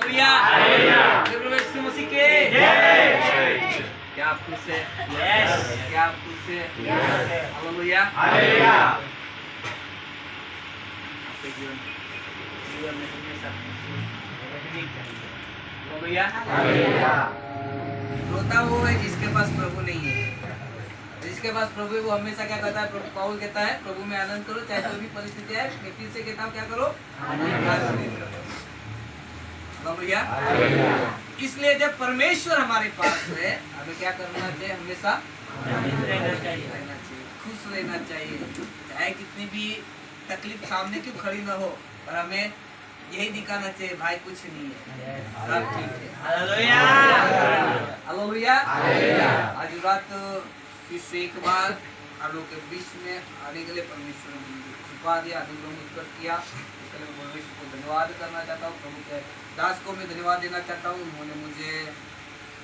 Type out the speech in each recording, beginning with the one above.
Hallelujah प्रभु यीशु मसीह के क्या आप खुश हैं? क्या आप खुश हैं? हालेलुया आपके जीवन में हमेशा हालेलुया रोता वो है जिसके पास प्रभु नहीं है। जिसके पास प्रभु है वो हमेशा क्या कहता है? प्रभु पौल कहता है प्रभु में आनंद करो चाहे कोई भी परिस्थिति है। मैं फिर से कहता हूँ क्या करो? हालेलुया। इसलिए जब परमेश्वर हमारे पास है हमें क्या करना चाहिए? हमेशा रहना चाहिए, खुश रहना चाहिए, चाहे कितनी भी तकलीफ सामने क्यों खड़ी ना हो, पर हमें यही दिखाना चाहिए भाई कुछ नहीं है, सब ठीक है। Hallelujah hallelujah. आज रात फिर से एक बार आप लोग के बीच में आने के लिए परमेश्वर ने मुझे कृपा दिया, अनुग्रह किया, इसके लिए परमेश्वर को धन्यवाद करना चाहता हूँ। प्रभु के दास को मैं धन्यवाद देना चाहता हूँ। उन्होंने मुझे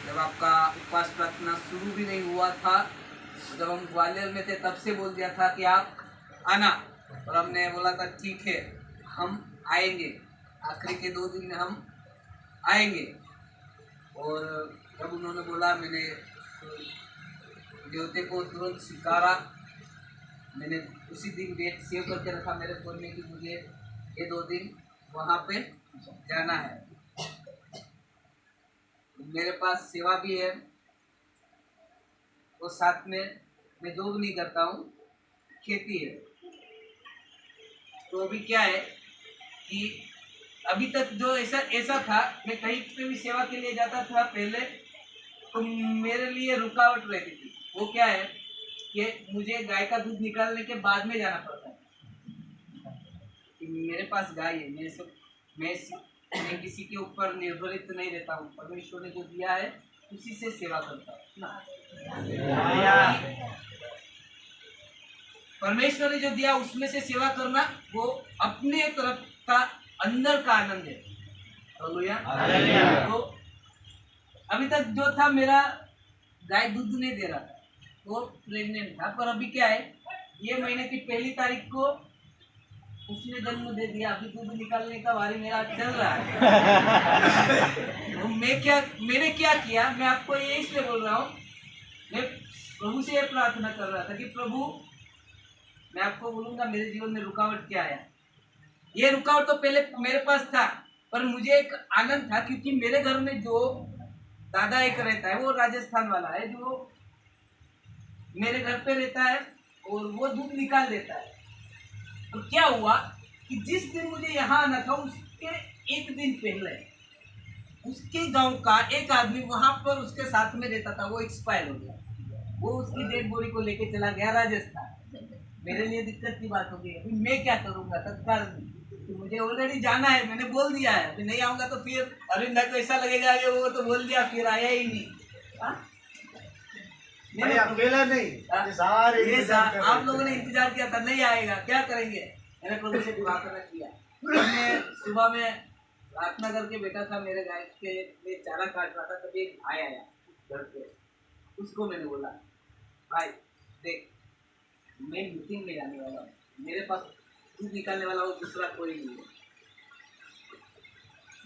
जब आपका उपवास प्रार्थना शुरू भी नहीं हुआ था, जब हम ग्वालियर में थे तब से बोल दिया था कि आप आना, और हमने बोला था ठीक है हम आएंगे। आखिरी के 2 दिन में हम आएंगे, और जब उन्होंने बोला मैंने देवते को तुरंत स्वीकारा। मैंने उसी दिन डेट सेव करके रखा मेरे फ़ोन में कि मुझे ये 2 दिन वहाँ पे जाना है। मेरे पास सेवा भी है और साथ में मैं जॉब नहीं करता हूँ, खेती है। तो अभी क्या है कि अभी तक जो ऐसा था, मैं कहीं पे भी सेवा के लिए जाता था पहले तो मेरे लिए रुकावट रहती थी। वो क्या है कि मुझे गाय का दूध निकालने के बाद में जाना पड़ता है कि मेरे पास गाय है। मैं किसी के ऊपर निर्भरित नहीं रहता हूँ। परमेश्वर ने जो दिया है उसी से सेवा करता हूँ। परमेश्वर ने जो दिया उसमें से सेवा करना वो अपने तरफ का अंदर का आनंद है। हालेलुया। तो अभी तक जो था मेरा गाय दूध नहीं दे रहा था, वो प्रेग्नेंट था, पर अभी क्या है ये महीने की 1 तारीख को उसने जन्म दे दिया। अभी दूध निकालने का बारी मेरा चल रहा है। तो मैंने क्या किया, मैं आपको ये इसलिए बोल रहा हूँ, मैं प्रभु से ये प्रार्थना कर रहा था कि प्रभु मैं आपको बोलूँगा मेरे जीवन में रुकावट क्या है। ये रुकावट तो पहले मेरे पास था, पर मुझे एक आनंद था क्योंकि मेरे घर में जो दादा एक रहता है वो राजस्थान वाला है, जो मेरे घर पे रहता है और वो दूध निकाल देता है। तो क्या हुआ कि जिस दिन मुझे यहाँ आना था उसके 1 दिन पहले उसके गांव का एक आदमी वहां पर उसके साथ में रहता था, वो एक्सपायर हो गया। वो उसकी डेड बॉडी को लेके चला गया राजस्थान। मेरे लिए दिक्कत की बात हो गई। अभी मैं क्या करूंगा तत्काल में, तो मुझे ऑलरेडी जाना है, मैंने बोल दिया है। अभी नहीं आऊंगा तो फिर अरविंद भाई को ऐसा लगेगा कि वो तो बोल दिया फिर आया ही नहीं। नहीं अकेला नहीं, आप लोगों ने इंतजार किया था, नहीं आएगा, क्या करेंगे। मैंने प्रभु से प्रार्थना किया। मैं सुबह में प्रार्थना करके बैठा था, मेरे गाय के लिए चारा काट रहा था, तभी एक भाई आया घर पे। उसको मैंने बोला भाई देख मैं मीटिंग में जाने वाला हूँ, मेरे पास दूध निकालने वाला वो दूसरा कोई नहीं है।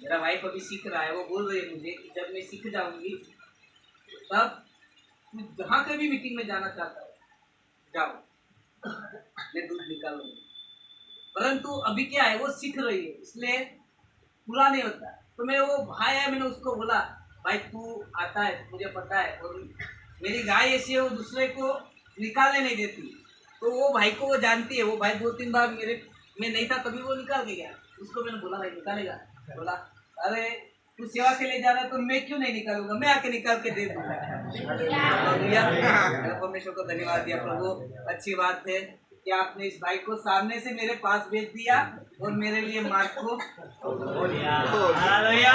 मेरा वाइफ अभी सीख रहा है, वो बोल रही है मुझे कि जब मैं सीख जाऊंगी तब तू जहाँ पे भी मीटिंग में जाना चाहता है जाओ, मैं दूध निकालूंगी। परंतु अभी क्या है वो सीख रही है, इसलिए पूरा नहीं होता। तो मैं वो भाई है, मैंने उसको बोला भाई तू आता है मुझे पता है, और मेरी गाय ऐसी है वो दूसरे को निकालने नहीं देती। तो वो भाई को वो जानती है, वो भाई 2-3 बार मैं नहीं था तभी वो निकाल के गया। उसको मैंने बोला भाई निकालेगा, बोला अरे तू सेवा के लिए जा रहा है तो मैं क्यों नहीं निकालूंगा, मैं आके निकाल के दे दूंगा। परमेश्वर को धन्यवाद दिया। प्रभु अच्छी बात है कि आपने इस भाई को सामने से मेरे पास भेज दिया और मेरे लिए मार्ग को हालेलुया।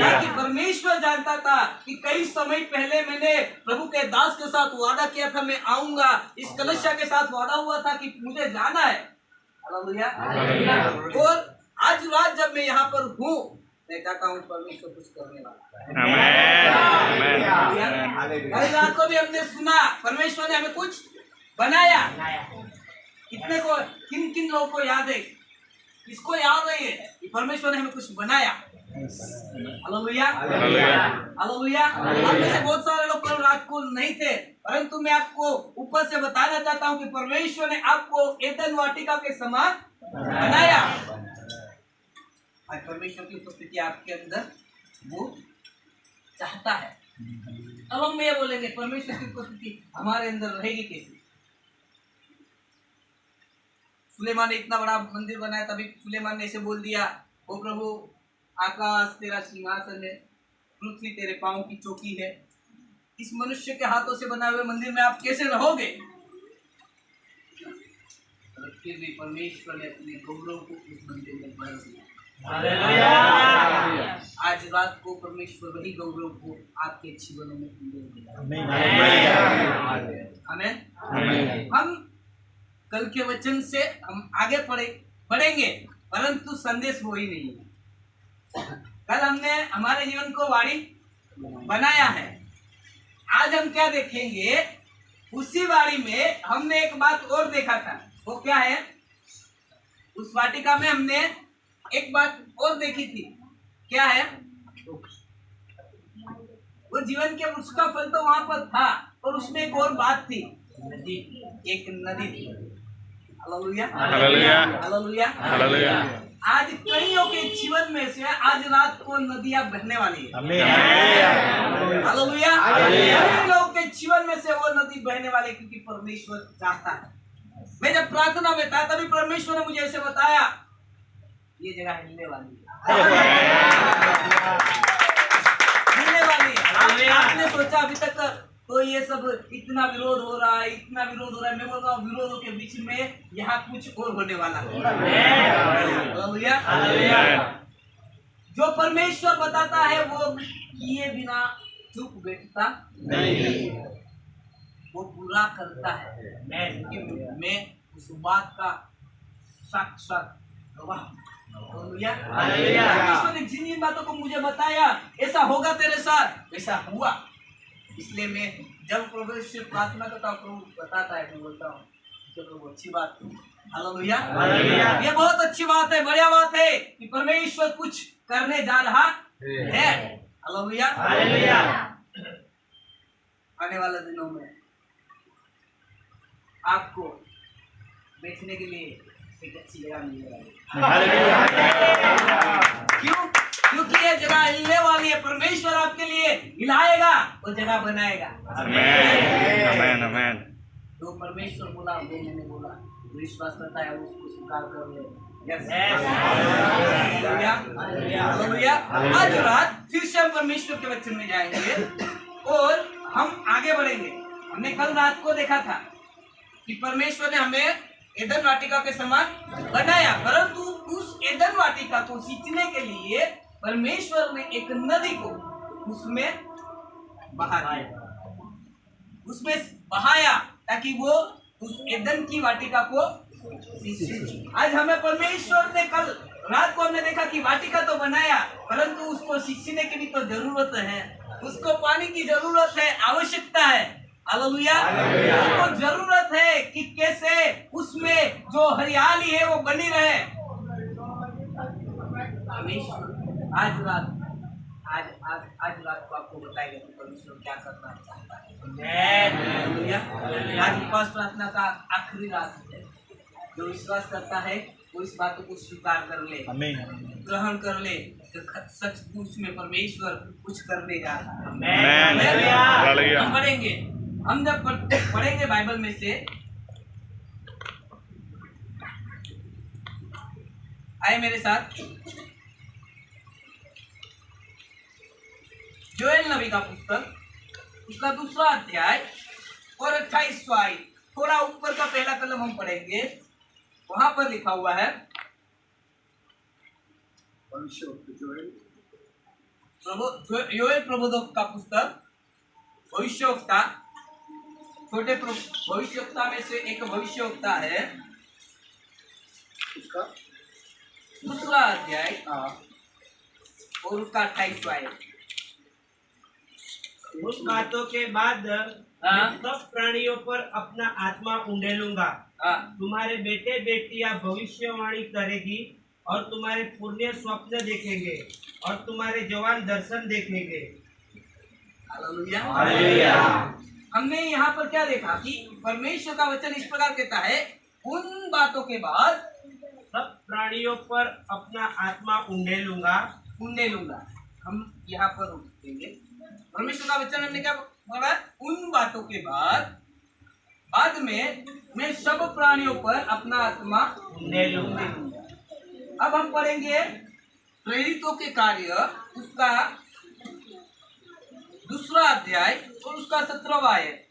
ताकि परमेश्वर जानता था कि कई समय पहले मैंने प्रभु के दास के साथ वादा किया था मैं आऊंगा, इस कलशा के साथ वादा हुआ था कि मुझे जाना है। हालेलुया। और आज रात जब मैं यहाँ पर हूँ मैं चाहता हूँ परमेश्वर कुछ करने वाला। कल रात को भी हमने सुना परमेश्वर ने हमें कुछ बनाया। कितने को किन किन लोगों को याद है किसको याद नहीं है कि परमेश्वर ने हमें कुछ बनाया? Hallelujah, hallelujah. आप में से बहुत सारे लोग कल रात को नहीं थे, परंतु मैं आपको ऊपर से बताना चाहता हूँ कि परमेश्वर ने आपको एदन वाटिका के समान बनाया। आज परमेश्वर की उपस्थिति आपके अंदर वो चाहता है। अब हम ये बोलेंगे परमेश्वर की उपस्थिति हमारे अंदर रहेगी कैसे? सुलेमान ने इतना बड़ा मंदिर बनाया, तभी सुलेमान ने ऐसे बोल दिया, ओ प्रभु, आकाश तेरा सिंहासन है, पृथ्वी तेरे पांव की चौकी है, इस मनुष्य के हाथों से बनाए हुए मंदिर में आप कैसे रहोगे? फिर भी परमेश्वर ने अपने गौरव को इस मंदिर में भर दिया। आज रात को परमेश्वर वही गौरव को आपके जीवनों में आमेन। हम कल के वचन से हम आगे बढ़ेंगे, परंतु संदेश वो ही नहीं है। कल हमने हमारे जीवन को वाड़ी बनाया है। आज हम क्या देखेंगे? उसी वाड़ी में हमने एक बात और देखा था। वो क्या है? उस वाटिका में हमने एक बात और देखी थी। क्या है? वो जीवन के उसका फल तो वहां पर था, और उसमें एक और बात थी, एक नदी थी। Hallelujah, hallelujah, hallelujah, hallelujah. आज कईयों के जीवन में से आज रात को नदियां बहने वाली है। हालेलुया, कई लोगों के जीवन में से वो नदी बहने वाली, क्योंकि परमेश्वर चाहता है। मैं जब प्रार्थना में था तभी परमेश्वर ने मुझे ऐसे बताया, ये जगह हिलने वाली है, हिलने वाली है। आपने सोचा अभी तक तो ये सब इतना विरोध हो रहा है, इतना विरोध हो रहा है। मैं बोल रहा हूँ विरोधों के बीच में यहाँ कुछ और होने वाला है। जो परमेश्वर बताता है वो किए बिना चुप बैठता नहीं, वो पूरा करता है। मैं उस बात का साक्षात गवाह। परमेश्वर ने जिन बातों को मुझे बताया ऐसा होगा तेरे साथ, वैसा हुआ। इसलिए मैं जब प्रभु से प्रार्थना करता हूँ, प्रभु बताता है, मैं बोलता हूँ तो प्रभु अच्छी बात है। हालेलुया, ये बहुत अच्छी बात है, बढ़िया बात है कि परमेश्वर कुछ करने जा रहा है। हालेलुया, आने वाले दिनों में आपको बैठने के लिए एक अच्छी जगह मिलेगी। क्यों? क्योंकि ये जगह हिलने वाली है। परमेश्वर आपके लिए हिलाएगा, वो जगह बनाएगा। आमेन, आमेन। तो परमेश्वर बोला, वो मैंने बोला, जो विश्वास करता है उसको स्वीकार कर ले। हालेलुया। आज रात फिर से हम परमेश्वर के वचन में जाएंगे और हम आगे बढ़ेंगे। हमने कल रात को देखा था कि परमेश्वर ने हमें एदन वाटिका के समान बनाया, परंतु उस एदन वाटिका को सींचने के लिए परमेश्वर ने एक नदी को उसमें बहा दिया, उसमें बहाया, ताकि वो उस एदन की वाटिका को सींचे। आज हमें परमेश्वर ने कल रात को हमने देखा कि वाटिका तो बनाया, परंतु उसको सींचने की भी तो जरूरत है, उसको पानी की जरूरत है, आवश्यकता है। हालेलुया, उसको जरूरत है कि कैसे उसमें जो हरियाली है वो बनी रहे। आज रात को आपको बताएगा कि परमेश्वर क्या करना चाहता है। आज उपवास प्रार्थना का आखिरी रात है। जो विश्वास करता है वो इस बात को स्वीकार कर ले, ग्रहण कर ले, सचमुच में परमेश्वर कुछ करने जा रहा है। हम पढ़ेंगे, हम जब पढ़ेंगे बाइबल में से, आए मेरे साथ योएल नबी का पुस्तक, उसका 2 अध्याय और 28वां आयत, थोड़ा ऊपर का पहला कलम हम पढ़ेंगे। वहां पर लिखा हुआ है, योएल प्रबोधक का पुस्तक, भविष्यवक्ता, छोटे भविष्यवक्ता में से एक भविष्यवक्ता है, उसका 2 अध्याय और उसका 28वां आयत। उस बातों के बाद सब प्राणियों पर अपना आत्मा उंडेलूंगा। तुम्हारे बेटे बेटियां भविष्यवाणी करेगी, और तुम्हारे पुण्य स्वप्न देखेंगे और तुम्हारे जवान दर्शन देखेंगे। हालेलुया। हालेलुया। हमने यहाँ पर क्या देखा कि परमेश्वर का वचन इस प्रकार कहता है, उन बातों के बाद सब प्राणियों पर अपना आत्मा उंडेलूंगा। हम यहाँ पर रुकेंगे। परमेश्वर का वचन हमने क्या बोला? उन बातों के बाद में मैं सब प्राणियों पर अपना आत्मा उंडेलूंगा। अब हम पढ़ेंगे प्रेरितों के कार्य उसका 2 अध्याय और उसका 17वां आयत।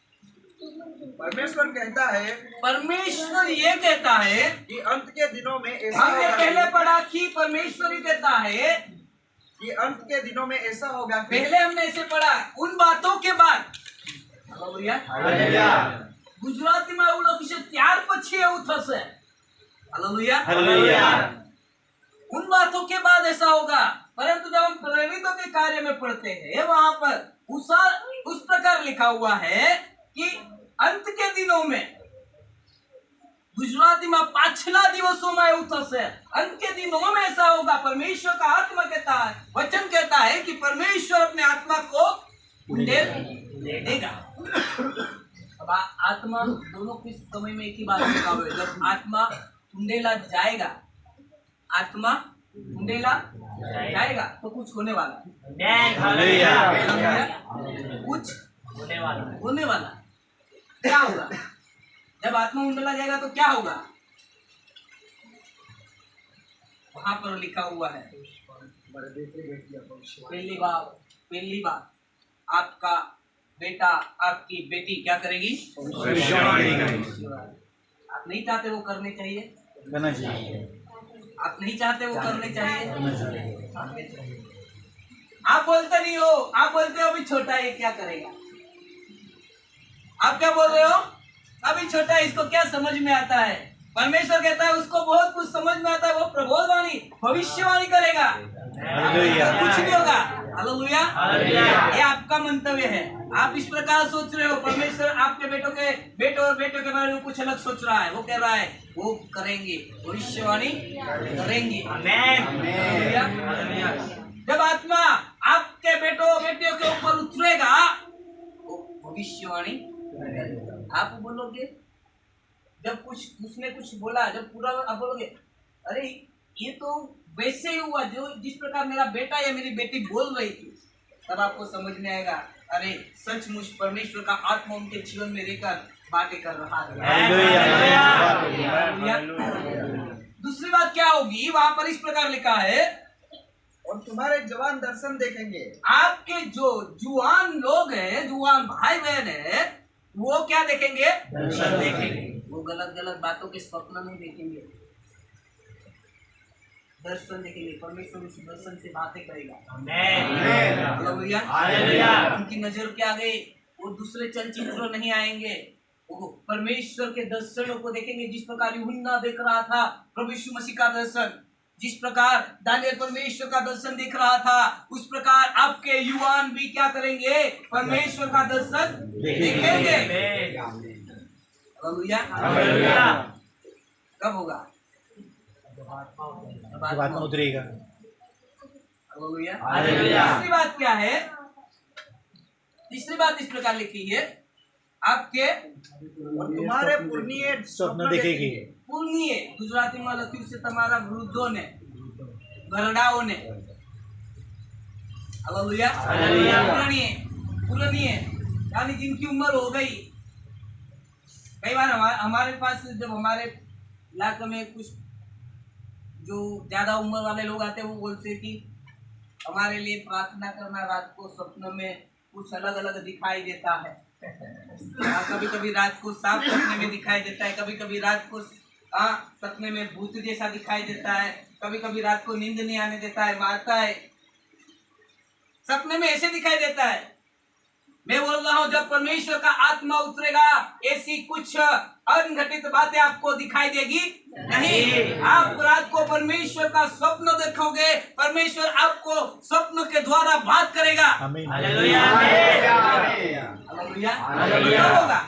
परमेश्वर कहता है परमेश्वर ये कहता है, कि अंत के दिनों में ऐसा हमने होगा पहले पढ़ा कि परमेश्वर ही कहता है, कि अंत के दिनों में ऐसा होगा कि पहले हमने ऐसे पढ़ा उन बातों के बाद। हालेलुया। गुजराती में એવું લખ્યું છે ત્યાર પછી એવું થશે। हालेलुया। उन बातों के बाद ऐसा होगा। परंतु जब हम प्रेरितों के कार्य में पढ़ते हैं वहां पर उस प्रकार लिखा हुआ है कि अंत के दिनों में, गुजराती में पाछला दिवसों में એવું થશે। अंत के दिनों में ऐसा होगा। परमेश्वर का आत्मा कहता है, वचन कहता है कि परमेश्वर अपने आत्मा को उंडेल देगा। अब आत्मा दोनों किस समय में एक ही बात लिखा हुआ है। जब आत्मा उंडेला जाएगा, आत्मा उंडेला जाएगा तो कुछ होने वाला है। कुछ होने वाला। क्या होगा? जब आत्मा उंडेला जाएगा तो क्या होगा? वहां पर लिखा हुआ है, पहली बार आपका बेटा आपकी बेटी क्या करेगी? आप नहीं चाहते वो करने चाहिए? आप नहीं चाहते वो करने चाहिए? आप बोलते नहीं हो, आप बोलते हो अभी छोटा है क्या करेगा। आप क्या बोल रहे हो? अभी छोटा है, इसको क्या समझ में आता है। परमेश्वर कहता है उसको बहुत कुछ समझ में आता है, वो प्रबोधवाणी भविष्यवाणी करेगा, कुछ भी होगा। हालेलुया। ये आपका मंतव्य है। आप इस प्रकार सोच रहे हो, परमेश्वर आपके बेटों और बेटों के बारे में कुछ अलग सोच रहा है। वो कह रहा है वो करेंगे, भविष्यवाणी करेंगे। हालेलुया। जब आत्मा आपके बेटों बेटियों के ऊपर उतरेगा वो भविष्यवाणी आप बोलोगे। जब कुछ उसने कुछ बोला, जब पूरा आप बोलोगे अरे ये तो वैसे ही हुआ जो जिस प्रकार मेरा बेटा या मेरी बेटी बोल रही थी। तब आपको समझ में आएगा अरे सचमुच परमेश्वर का आत्मा उनके जीवन में रहकर बातें कर रहा है। दूसरी बात क्या होगी? वहां पर इस प्रकार लिखा है, और तुम्हारे जवान दर्शन देखेंगे। आपके जो जुआन लोग हैं, जुआन भाई बहन है, वो क्या देखेंगे? दर्शन देखेंगे। वो गलत गलत बातों के स्वप्न नहीं देखेंगे, दर्शन देखेंगे। परमेश्वर उस दर्शन से बातें करेगा। हालेलुया। उनकी नजर के आगे वो दूसरे चलचित्र नहीं आएंगे, वो परमेश्वर के दर्शनों को देखेंगे। जिस प्रकार यूहन्ना देख रहा था प्रभु यीशु मसीह का दर्शन, जिस प्रकार दानियल परमेश्वर का दर्शन देख रहा था, उस प्रकार आपके युवान भी क्या करेंगे? परमेश्वर का दर्शन देखेंगे। हालेलुया। कब होगा? आत्मा उतरेगा। हालेलुया। तीसरी बात क्या है? तीसरी बात इस प्रकार लिखी है, आपके और तुम्हारे पुण्य स्वप्न देखेंगे। पुण्य गुजराती में लख्યું છે તમારા વૃદ્ધોને, ઘરડાઓને। हालेलुया। पुरानी यानी जिनकी उम्र हो गई। कई बार हमारे पास जब हमारे इलाके में कुछ जो ज्यादा उम्र वाले लोग आते हैं वो बोलते हैं कि हमारे लिए प्रार्थना करना, रात को स्वप्न में कुछ अलग अलग दिखाई देता है। कभी कभी रात को सांप सपने में दिखाई देता है, कभी कभी रात को सपने में भूत जैसा दिखाई देता है, कभी कभी रात को नींद नहीं आने देता है, मारता है, सपने में ऐसे दिखाई देता है। मैं बोल रहा हूँ जब परमेश्वर का आत्मा उतरेगा ऐसी कुछ अनघटित बातें आपको दिखाई देगी नहीं। आप रात को परमेश्वर का स्वप्न देखोगे, परमेश्वर आपको स्वप्न के द्वारा बात करेगा। हालेलुया। हालेलुया होगा।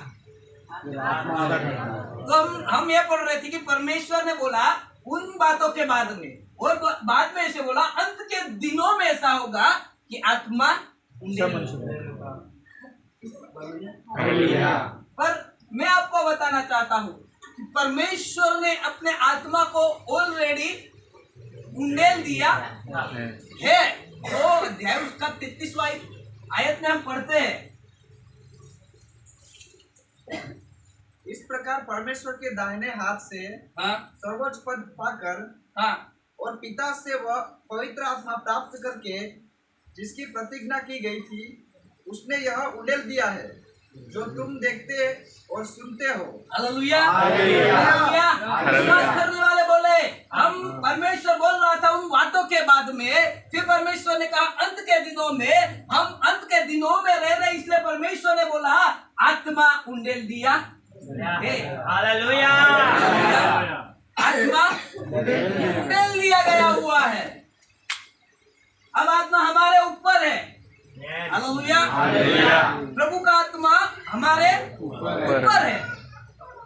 तो हम ये पढ़ रहे थे कि परमेश्वर ने बोला उन बातों के बाद में, और बाद में ऐसे बोला अंत के दिनों में ऐसा होगा कि आत्मा पर मैं आपको बताना चाहता हूं कि परमेश्वर ने अपने आत्मा को ऑलरेडी उंडेल दिया है। तो अध्याय उसका 33वां आयत में हम पढ़ते हैं, इस प्रकार परमेश्वर के दाहिने हाथ से हाँ सर्वोच्च पद पाकर हाँ और पिता से वह पवित्र आत्मा प्राप्त करके जिसकी प्रतिज्ञा की गई थी, उसने यह उंडेल दिया है जो तुम देखते और सुनते हो। Hallelujah hallelujah. विश्वास करने वाले बोले, हम परमेश्वर बोल रहा था उन बातों के बाद में, फिर परमेश्वर ने कहा अंत के दिनों में, हम अंत के दिनों में रह रहे, इसलिए परमेश्वर ने बोला आत्मा उंडेल दिया है। हालेलुया। आत्मा उंडेल दिया गया हुआ है। अब आत्मा हमारे ऊपर है। हालेलुया। प्रभु का आत्मा हमारे ऊपर है।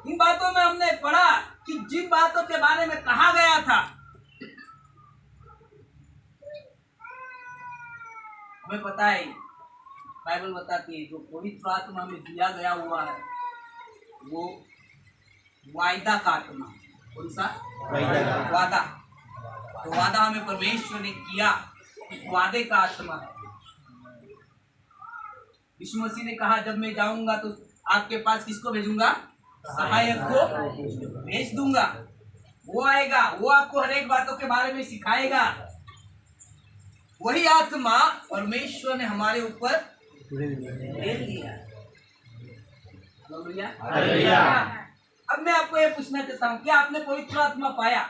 इन बातों में हमने पढ़ा कि जिन बातों के बारे में कहा गया था, हमें पता है, बाइबल बताती है जो पवित्र आत्मा हमें दिया गया हुआ है वो वायदा का आत्मा। कौन सा? वादा। तो वादा हमें परमेश्वर ने किया, उस वादे का आत्मा है। यीशु मसीह ने कहा जब मैं जाऊंगा तो आपके पास किसको भेजूंगा? सहायक को भेज दूंगा। वो आएगा, वो आपको हर एक बातों के बारे में सिखाएगा। वही आत्मा परमेश्वर ने हमारे ऊपर दे दिया। हालेलुया। अब मैं आपको ये पूछना चाहता हूँ, क्या आपने पवित्र आत्मा पाया?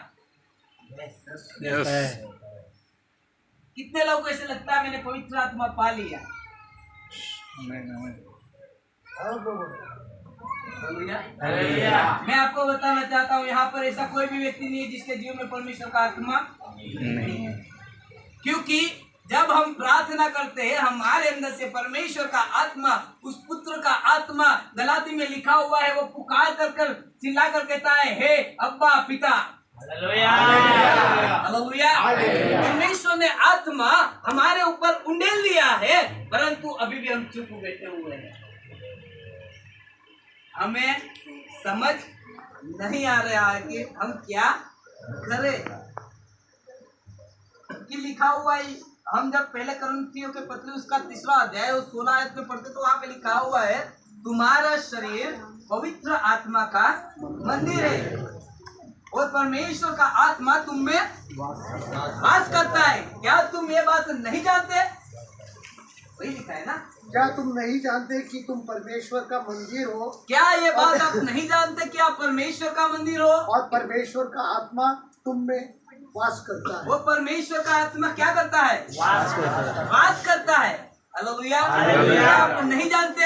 कितने लोगों को ऐसे लगता है मैंने पवित्र आत्मा पा लिया? मैं आपको बताना चाहता हूँ यहाँ पर ऐसा कोई भी व्यक्ति नहीं है जिसके जीवन में परमेश्वर का आत्मा नहीं है। क्योंकि जब हम प्रार्थना करते हैं हमारे अंदर से परमेश्वर का आत्मा, उस पुत्र का आत्मा, गलाती में लिखा हुआ है, वो पुकार कर चिल्ला कर कहता है हे अब्बा पिता। हालेलुया। परमेश्वर ने आत्मा हमारे ऊपर उंडेल दिया है, परंतु अभी भी हम चुप बैठे हुए हैं। हमें समझ नहीं आ रहा है कि हम क्या करें। कि लिखा हुआ है, हम जब पहले कुरिन्थियों के पत्री उसका 3वां अध्याय और 16 आयत में पढ़ते तो वहां पे लिखा हुआ है तुम्हारा शरीर पवित्र आत्मा का मंदिर है और परमेश्वर का आत्मा तुम में वास करता है। क्या तुम ये बात नहीं जानते? वही लिखा है ना, क्या तुम नहीं जानते कि तुम परमेश्वर का मंदिर हो? क्या ये बात आप नहीं जानते कि आप परमेश्वर का मंदिर हो और परमेश्वर का आत्मा तुम में वास करता है। वो परमेश्वर का आत्मा क्या करता है? वास करता है। हालेलुया। आप नहीं जानते,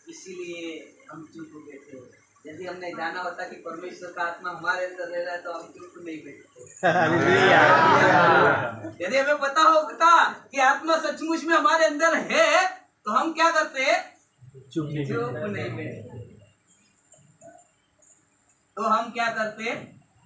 इसीलिए हम चुप बैठे। यदि हमने जाना होता कि परमेश्वर का आत्मा हमारे अंदर रह रहा है तो हम चुप नहीं बैठते। यदि हमें पता होता कि आत्मा सचमुच में हमारे अंदर है तो हम क्या करते? चुप नहीं बैठते। तो हम क्या करते?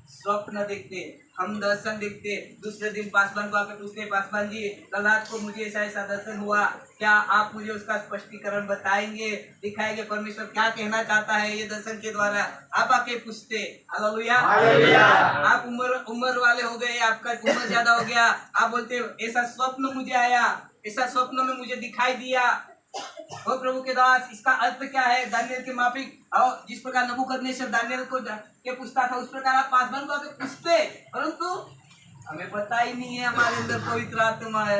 स्वप्न देखते, हम दर्शन देखते। दूसरे दिन पासवान को आकर पूछते, पासवान जी कल रात को मुझे ऐसा ऐसा दर्शन हुआ, क्या आप मुझे उसका स्पष्टीकरण बताएंगे, दिखाएंगे परमेश्वर क्या कहना चाहता है ये दर्शन के द्वारा? आप आके पूछते। हालेलुया। आप उम्र वाले हो गए, आपका उम्र ज्यादा हो गया, आप बोलते ऐसा स्वप्न मुझे आया, ऐसा स्वप्न में मुझे दिखाई दिया। ओ प्रभु के दास, इसका अर्थ क्या है? दानियल के माफिक और जिस प्रकार नबूकदनेस्सर दानियल को के पूछता था उस प्रकार आप पासवान को आके पूछते, परंतु हमें पता ही नहीं है हमारे अंदर पवित्र आत्मा है।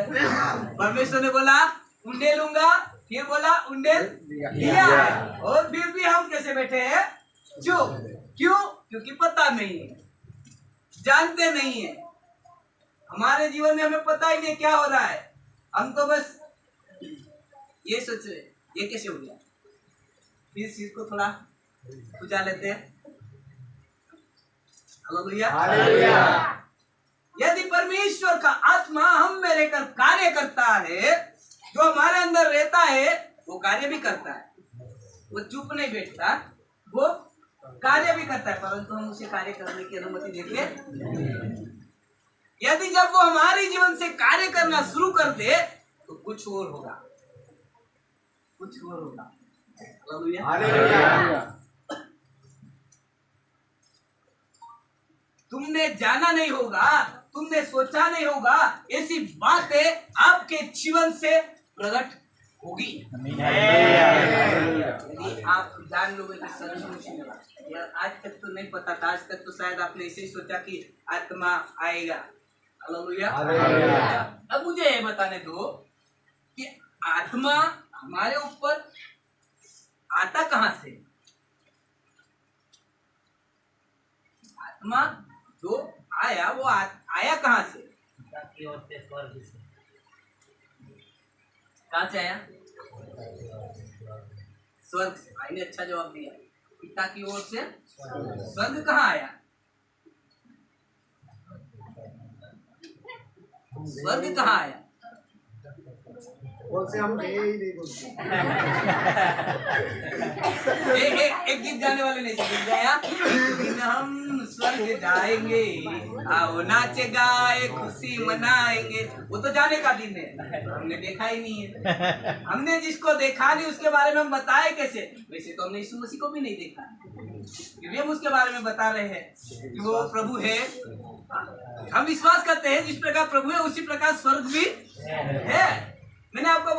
परमेश्वर ने बोला उंडेलूंगा, फिर बोला उंडेल दिया, और फिर भी हम कैसे बैठे हैं? चुप। क्यों? क्योंकि पता नहीं है, जानते नहीं है। हमारे जीवन में हमें पता ही नहीं क्या हो रहा है। हम तो बस ये सोच रहे ये कैसे हो गया, फिर चीज को थोड़ा बुझा लेते हैं। हालेलुया। यदि परमेश्वर का आत्मा हम में रहकर कार्य करता है, जो हमारे अंदर रहता है वो कार्य भी करता है। वो चुप नहीं बैठता, वो कार्य भी करता है, परंतु हम उसे कार्य करने की अनुमति देते। यदि जब वो हमारे जीवन से कार्य करना शुरू कर दे तो कुछ और होगा, कुछ और होगा। हालेलुया। तुमने जाना नहीं होगा, तुमने सोचा नहीं होगा, ऐसी बातें आपके जीवन से प्रकट होगी। यदि आप जान लोगे कि सचमुच में, यार आज तक तो नहीं पता था, आज तक तो शायद आपने ऐसे ही सोचा कि आत्मा आएगा। हालेलुया। अब मुझे ये बताने दो कि आत्मा हमारे ऊपर आता कहां से? आत्मा जो आया वो आया कहां से? कहां से आया? स्वर्ग से। भाई ने अच्छा जवाब दिया, पिता की ओर से। स्वर्ग कहाँ आया? स्वर्ग कहाँ आया? बोलते हम गए ही नहीं बोलते। एक गीत गाने वाले ने गीत गाया, दिन हम स्वर्ग जाएंगे, आओ नाचे गाए खुशी मनाएंगे। वो तो जाने का दिन है, हमने देखा ही नहीं है। हमने जिसको देखा नहीं उसके बारे में हम बताए कैसे? वैसे तो हमने यीशु मसीह को भी नहीं देखा, क्योंकि हम उसके बारे में बता रहे हैं कि वो प्रभु है। हम विश्वास करते हैं जिस प्रकार प्रभु है उसी प्रकार स्वर्ग भी है। मैंने आपको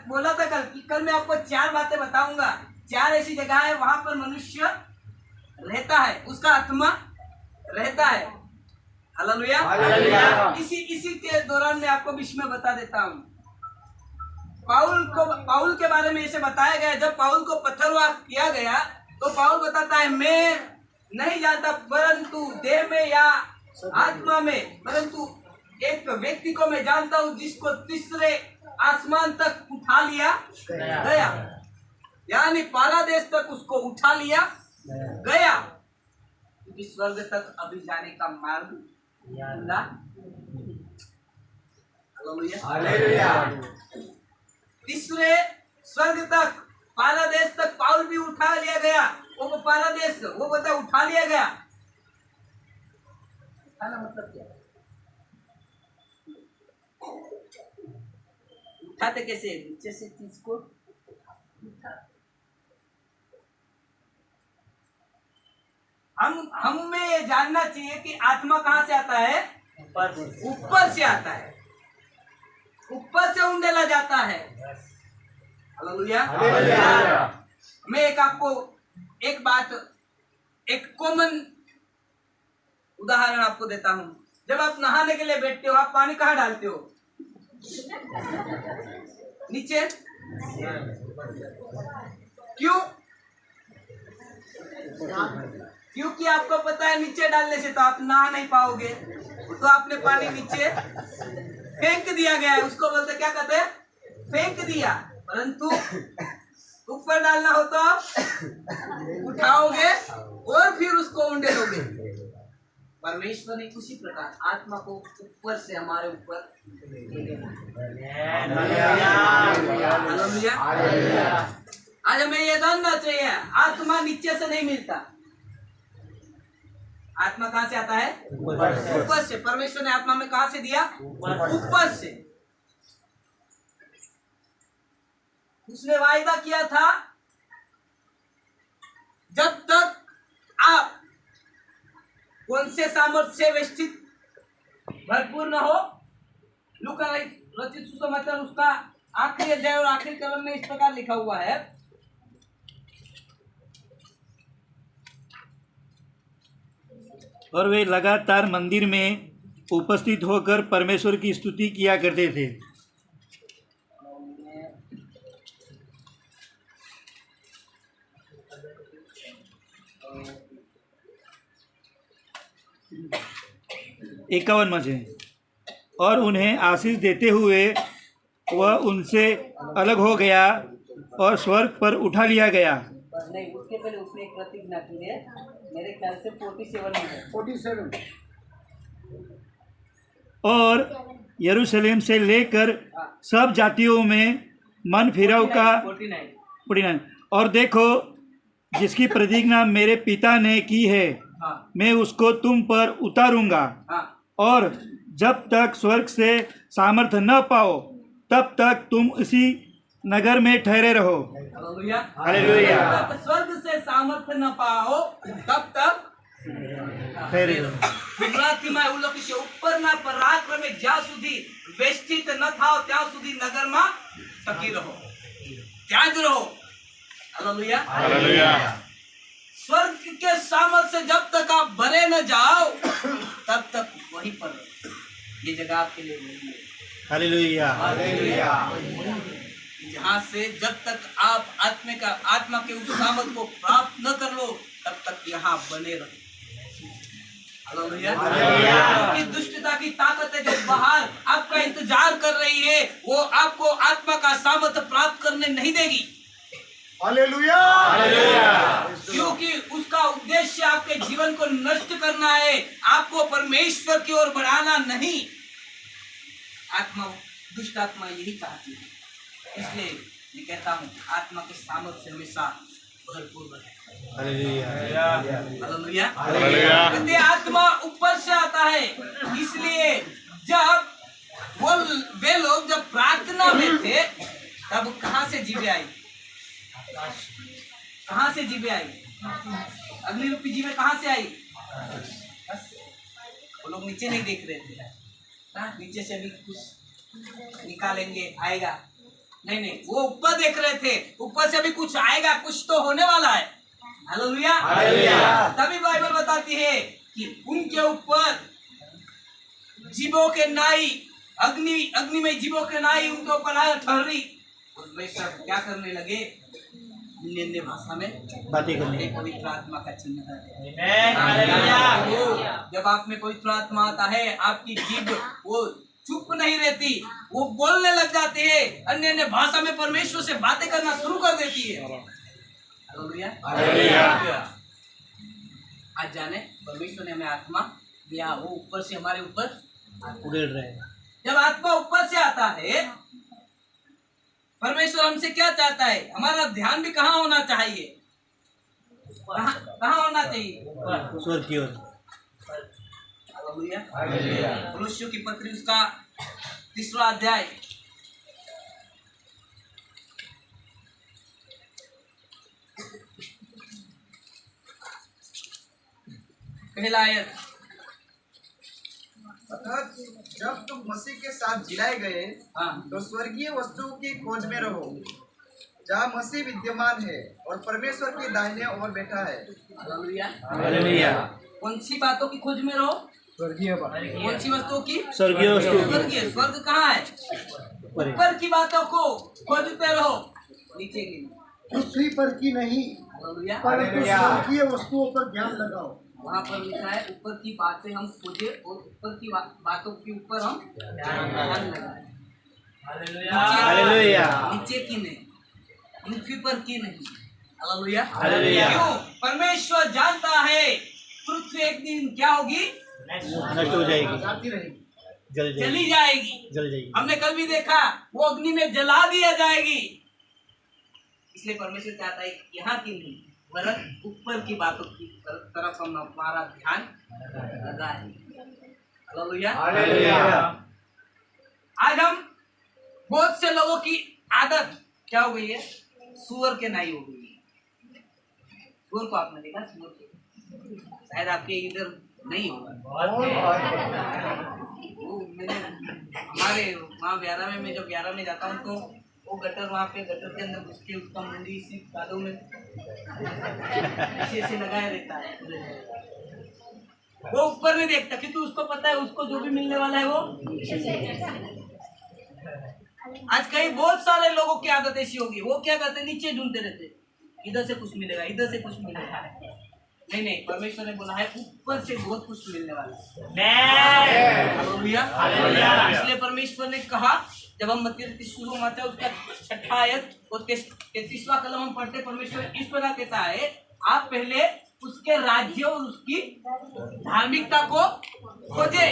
बोला था कल मैं आपको 4 बातें बताऊंगा। 4 ऐसी जगह है वहां पर मनुष्य रहता है, उसका आत्मा रहता है। हालेलुया। इसी के दौरान मैं आपको बीच में बता देता हूँ। पाउल के बारे में ऐसे बताया गया, जब पाउल को पत्थरवाह किया गया तो पाउल बताता है, मैं नहीं जानता परंतु देह में या आत्मा में, परंतु एक व्यक्ति को मैं जानता हूँ जिसको तीसरे आसमान तक उठा लिया गया, यानी पारादेश तक उसको उठा लिया गया, क्योंकि स्वर्ग तक अभी जाने का मार्ग खुला। हालेलुया। तीसरे स्वर्ग तक, पारादेश तक पाउल भी उठा लिया गया। वो पारादेश वो बता उठा लिया गया, उठाना मतलब क्या? उठाते कैसे? नीचे से चीज को उठा। हमें ये जानना चाहिए कि आत्मा कहाँ से आता है? ऊपर से आता है, ऊपर से उंडेला जाता है। हालेलुया। मैं आपको एक कॉमन उदाहरण आपको देता हूँ। जब आप नहाने के लिए बैठते हो, आप पानी कहाँ डालते हो? नीचे। क्यों? क्योंकि आपको पता है नीचे डालने से तो आप नहा नहीं पाओगे, तो आपने पानी नीचे फेंक दिया गया है। उसको बोलते क्या कहते हैं? फेंक दिया। परंतु ऊपर डालना हो तो आप उठाओगे और फिर उसको उंडेलोगे। परमेश्वर ने उसी प्रकार आत्मा को ऊपर से हमारे ऊपर। आज हमें ये जानना चाहिए, आत्मा नीचे से नहीं मिलता। आत्मा कहाँ से आता है? ऊपर से। परमेश्वर ने आत्मा में कहाँ से दिया? ऊपर से। उसने वायदा किया था, जब तक आप कौन से सामर्थ्य से वेष्टित भरपूर न हो। लूका रचित सुसमाचार उसका आखिरी अध्याय और आखिरी कलम में इस प्रकार लिखा हुआ है, और वे लगातार मंदिर में उपस्थित होकर परमेश्वर की स्तुति किया करते थे। इक्यावन में है, और उन्हें आशीष देते हुए वह उनसे अलग हो गया और स्वर्ग पर उठा लिया गया। नहीं, उसके पहले उसने एक प्रतिज्ञा की है, मेरे ख्याल से 47 में है। 47। और यरूशलेम से लेकर सब जातियों में मन फिराव का 49। 49। और देखो, जिसकी प्रतिज्ञा मेरे पिता ने की है, हाँ मैं उसको तुम पर उतारूंगा, हाँ और जब तक स्वर्ग से सामर्थ्य न पाओ तब तक तुम इसी नगर में ठहरे रहो। हालेलुया। हालेलुया। जब तक स्वर्ग से सामर्थ्य न पाओ तब तक ठहरे रहो। ગુજરાતીમાં એવું લખ્યું છે, ઉપરના પરાક્રમે જ્યાં સુધી વેષ્ટિત ન થાઓ ત્યાં સુધી નગરમાં ટકી રહો, ત્યાં જ રહો। हालेलुया। स्वर्ग के सामर्थ्य से जब तक आप भरे न जाओ तब तक वहीं पर रहो। ये जगह आपके लिए नहीं है। हालेलुया। यहाँ से जब तक आप आत्मा के उस सामर्थ को प्राप्त न कर लो तब तक यहाँ बने रहो। हालेलुया। क्योंकि दुष्टता की ताकत है जो बाहर आपका इंतजार कर रही है, वो आपको आत्मा का सामर्थ्य प्राप्त करने नहीं देगी। हालेलुया। क्योंकि उसका उद्देश्य आपके जीवन को नष्ट करना है, आपको परमेश्वर की ओर बढ़ाना नहीं। आत्मा, दुष्ट आत्मा यही चाहती है। इसलिए मैं कहता हूँ आत्मा के सामर्थ्य से हमेशा भरपूर रहे। हालेलुया। कहते आत्मा ऊपर से आता है, इसलिए जब वे लोग जब प्रार्थना में थे तब कहाँ से जीवे आई? कहाँ से जीवे आई? अग्निरूपी जीवे कहाँ से आई? वो लोग नीचे नहीं देख रहे थे ना, नीचे से भी कुछ निकालेंगे आएगा, नहीं नहीं, वो ऊपर देख रहे थे, ऊपर से भी कुछ आएगा, कुछ तो होने वाला है। हालेलुया। तभी बाइबल बताती है कि उनके ऊपर जीवों के नाई, अग्नि में जीवों के नाई उनके ऊपर आया ठहरी। उसमें सब क्या करने लगे? अन्य भाषा में बातें करने। पवित्र आत्मा का चिन्ह है। जब आप में पवित्र आत्मा आता है, आपकी जीभ वो चुप नहीं रहती, वो बोलने लग जाती है, अन्य भाषा में परमेश्वर से बातें करना शुरू कर देती है। हालेलुया। आज जाने परमेश्वर ने हमें आत्मा दिया, वो ऊपर से हमारे ऊपर उड़ेल रहे हैं। जब आत्मा ऊपर से आता है, परमेश्वर हमसे क्या चाहता है? हमारा ध्यान भी कहाँ होना चाहिए? कहाँ होना चाहिए? स्वर्ग की ओर। हालेलुया। कुलुस्सियों की पत्री उसका 3वां अध्याय पहला आयत। अतः जब तुम मसीह के साथ जिलाए गए हाँ तो स्वर्गीय वस्तुओं की खोज में रहो, जहाँ मसीह विद्यमान है और परमेश्वर के दाहिने ओर बैठा है। हालेलुया। कौन सी बातों की खोज में रहो? स्वर्गीय बात। कौन सी वस्तुओं की? स्वर्गीय वस्तु। स्वर्गीय। स्वर्ग कहाँ है? ऊपर की बातों को खोजते रहो, नीचे की पृथ्वी पर की नहीं, हालेलुया। परंतु स्वर्गीय वस्तुओं पर ध्यान लगाओ। वहाँ पर लिखा है ऊपर की बातें हम खोजे और ऊपर की बातों के ऊपर हम ध्यान लगाएं। हालेलुया। नीचे की नहीं, पृथ्वी पर की नहीं। हालेलुया। हालेलुया। क्यों? परमेश्वर जानता है पृथ्वी एक दिन क्या होगी? नष्ट हो जाएगी, जाती रहेगी। जल जाएगी, चली जाएगी। जल जाएगी। हमने कल भी देखा वो अग्नि में जला दिया जाएगी। इसलिए परमेश्वर चाहता है कि यहाँ की नहीं वरन ऊपर की बातों की तरफ हम हमारा ध्यान लगाएं। हालेलुया। आज हम बहुत से लोगों की आदत क्या हो गई है? सुअर के नाई हो गई है। सुअर को आपने देखा? सुअर के शायद आपके इधर नहीं होगा। वो मैंने हमारे वहाँ ब्यारा में, मैं जब ब्यारा में जाता हूँ तो वो गटर, वहाँ पे गटर के अंदर घुस के उसका मुंडी इसी कादों में ऐसे लगाया रहता है। वो ऊपर नहीं देखता क्योंकि उसको पता है उसको जो भी मिलने वाला है वो। आज कई बहुत सारे लोगों की आदत ऐसी होगी, वो क्या करते हैं? नीचे ढूंढते रहते, इधर से कुछ मिलेगा, इधर से कुछ मिलेगा। नहीं, परमेश्वर ने बोला है ऊपर से बहुत कुछ मिलने वाला है। हालेलुया। इसलिए परमेश्वर ने कहा, जब हम मत्ती शुरू में आता है उसका 6 आयत और 33वां कलम हम पढ़ते, परमेश्वर इस प्रकार कहता है, आप पहले उसके राज्य और उसकी धार्मिकता को खोजे,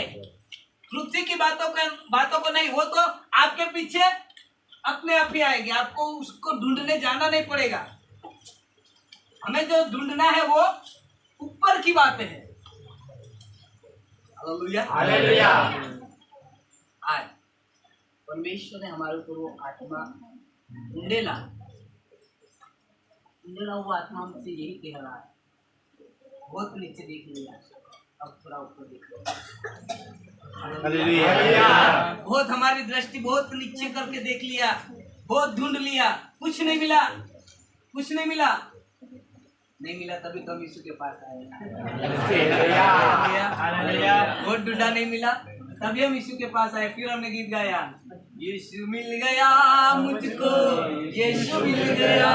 पृथ्वी की बातों को नहीं। वो तो आपके पीछे अपने आप ही आएगी, आपको उसको ढूंढने जाना नहीं पड़ेगा। हमें जो ढूंढना है वो ऊपर की बातें हैं। हालेलुया। हालेलुया। आज परमेश्वर ने हमारे ऊपर वो आत्मा ढूंढेला वो आत्मा हमसे यही कह रहा है, बहुत नीचे देख लिया, अब थोड़ा ऊपर देखो। हालेलुया। बहुत हमारी दृष्टि बहुत नीचे करके देख लिया, बहुत ढूंढ लिया, कुछ नहीं मिला, कुछ नहीं मिला, नहीं मिला तभी तो हम यीशु के पास आए। बहुत ढूंढा, नहीं मिला तभी हम यीशु के पास आए। फिर हमने गीत गाया, यीशु मिल गया मुझको, यीशु मिल गया,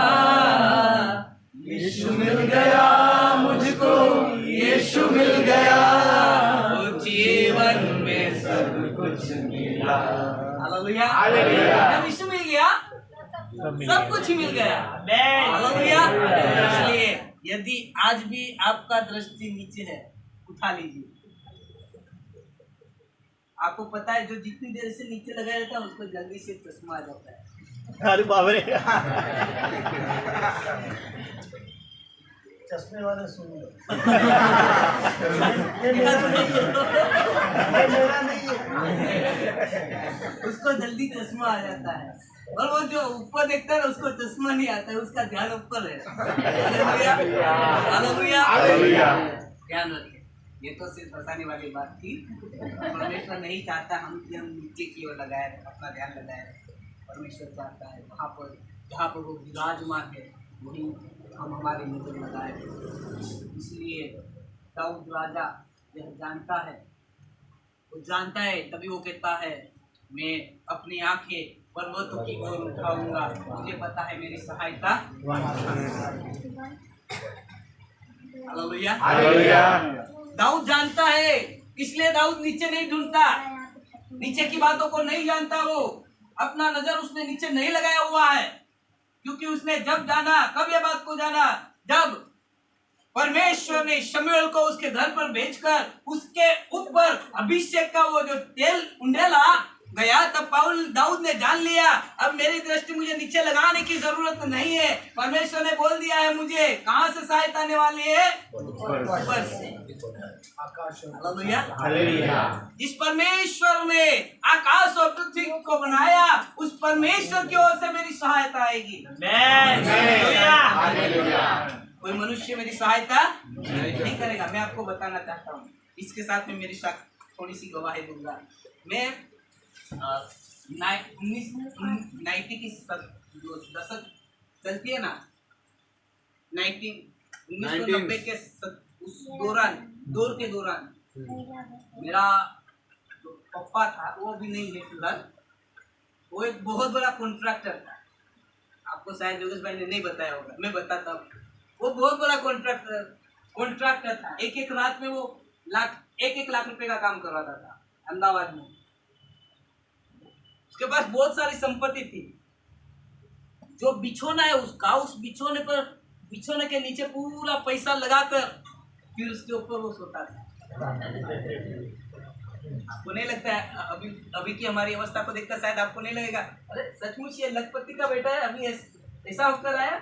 यीशु मिल गया मुझको, यीशु मिल गया, वो जीवन में सब कुछ मिला। हालेलुया। जब यीशु मिल गया सब कुछ मिल गया। हालेलुया। इसलिए यदि आज भी आपका दृष्टि नीचे है, उठा लीजिए। आपको पता है जो जितनी देर से नीचे लगाया रहता है उसको जल्दी से चश्मा आ जाता है। अरे बाप रे। चश्मे वाले सुन लो। उसको जल्दी चश्मा आ जाता है, और वो जो ऊपर देखता है ना उसको चश्मा नहीं आता है, उसका ध्यान ऊपर है। हालेलुया। हालेलुया। ध्यान रखिए, ये तो सिर्फ फंसाने वाली बात थी। परमेश्वर नहीं चाहता हम कि हम नीचे की ओर लगाए अपना ध्यान लगाए। परमेश्वर चाहता है वहाँ पर जहाँ पर वो विराजमान है वहीं हम हमारी नजर लगाए। इसलिए दाऊद राजा यह जानता है, वो जानता है, तभी वो कहता है मैं अपनी आंखें पर्वतों की ओर उठाऊंगा, मुझे पता है मेरी सहायता। हालेलुया। हालेलुया। दाऊद जानता है, इसलिए दाऊद नीचे नहीं ढूंढता, नीचे की बातों को नहीं जानता। वो अपना नजर उसने नीचे नहीं लगाया हुआ है, क्योंकि उसने जब जाना, कब ये बात को जाना, जब परमेश्वर ने शमूएल को उसके घर पर भेजकर उसके ऊपर अभिषेक का वो जो तेल उंडेला गया, तब दाऊद ने जान लिया अब मेरी दृष्टि मुझे नीचे लगाने की जरूरत नहीं है। परमेश्वर ने बोल दिया है मुझे कहां से सहायता आने वाली है, ऊपर से। हालेलुया। हालेलुया। जिस परमेश्वर ने आकाश और पृथ्वी को बनाया उस परमेश्वर की ओर से मेरी सहायता आएगी। हालेलुया। कोई मनुष्य मेरी सहायता नहीं करेगा। मैं आपको बताना चाहता हूँ, इसके साथ में मेरी थोड़ी सी गवाही दूंगा। मैं 1990 की जो दशक चलती है ना, 1990 के उस दौर के दौरान मेरा जो पप्पा था वो भी नहीं है फिलहाल, वो एक बहुत बड़ा कॉन्ट्रैक्टर था। आपको शायद योगेश भाई ने नहीं बताया होगा, मैं बताता हूँ। वो बहुत बड़ा कॉन्ट्रैक्टर था। एक रात में वो एक लाख रुपए का काम करवाता था अहमदाबाद में। उसके पास बहुत सारी संपत्ति थी। जो बिछोना है उसका, उस बिछोने के नीचे पूरा पैसा लगाकर फिर उसके ऊपर वो सोता था। आपको नहीं लगता है अभी की हमारी अवस्था को देखकर शायद आपको नहीं लगेगा अरे सचमुच ये लखपति का बेटा है, अभी ऐसा होकर आया।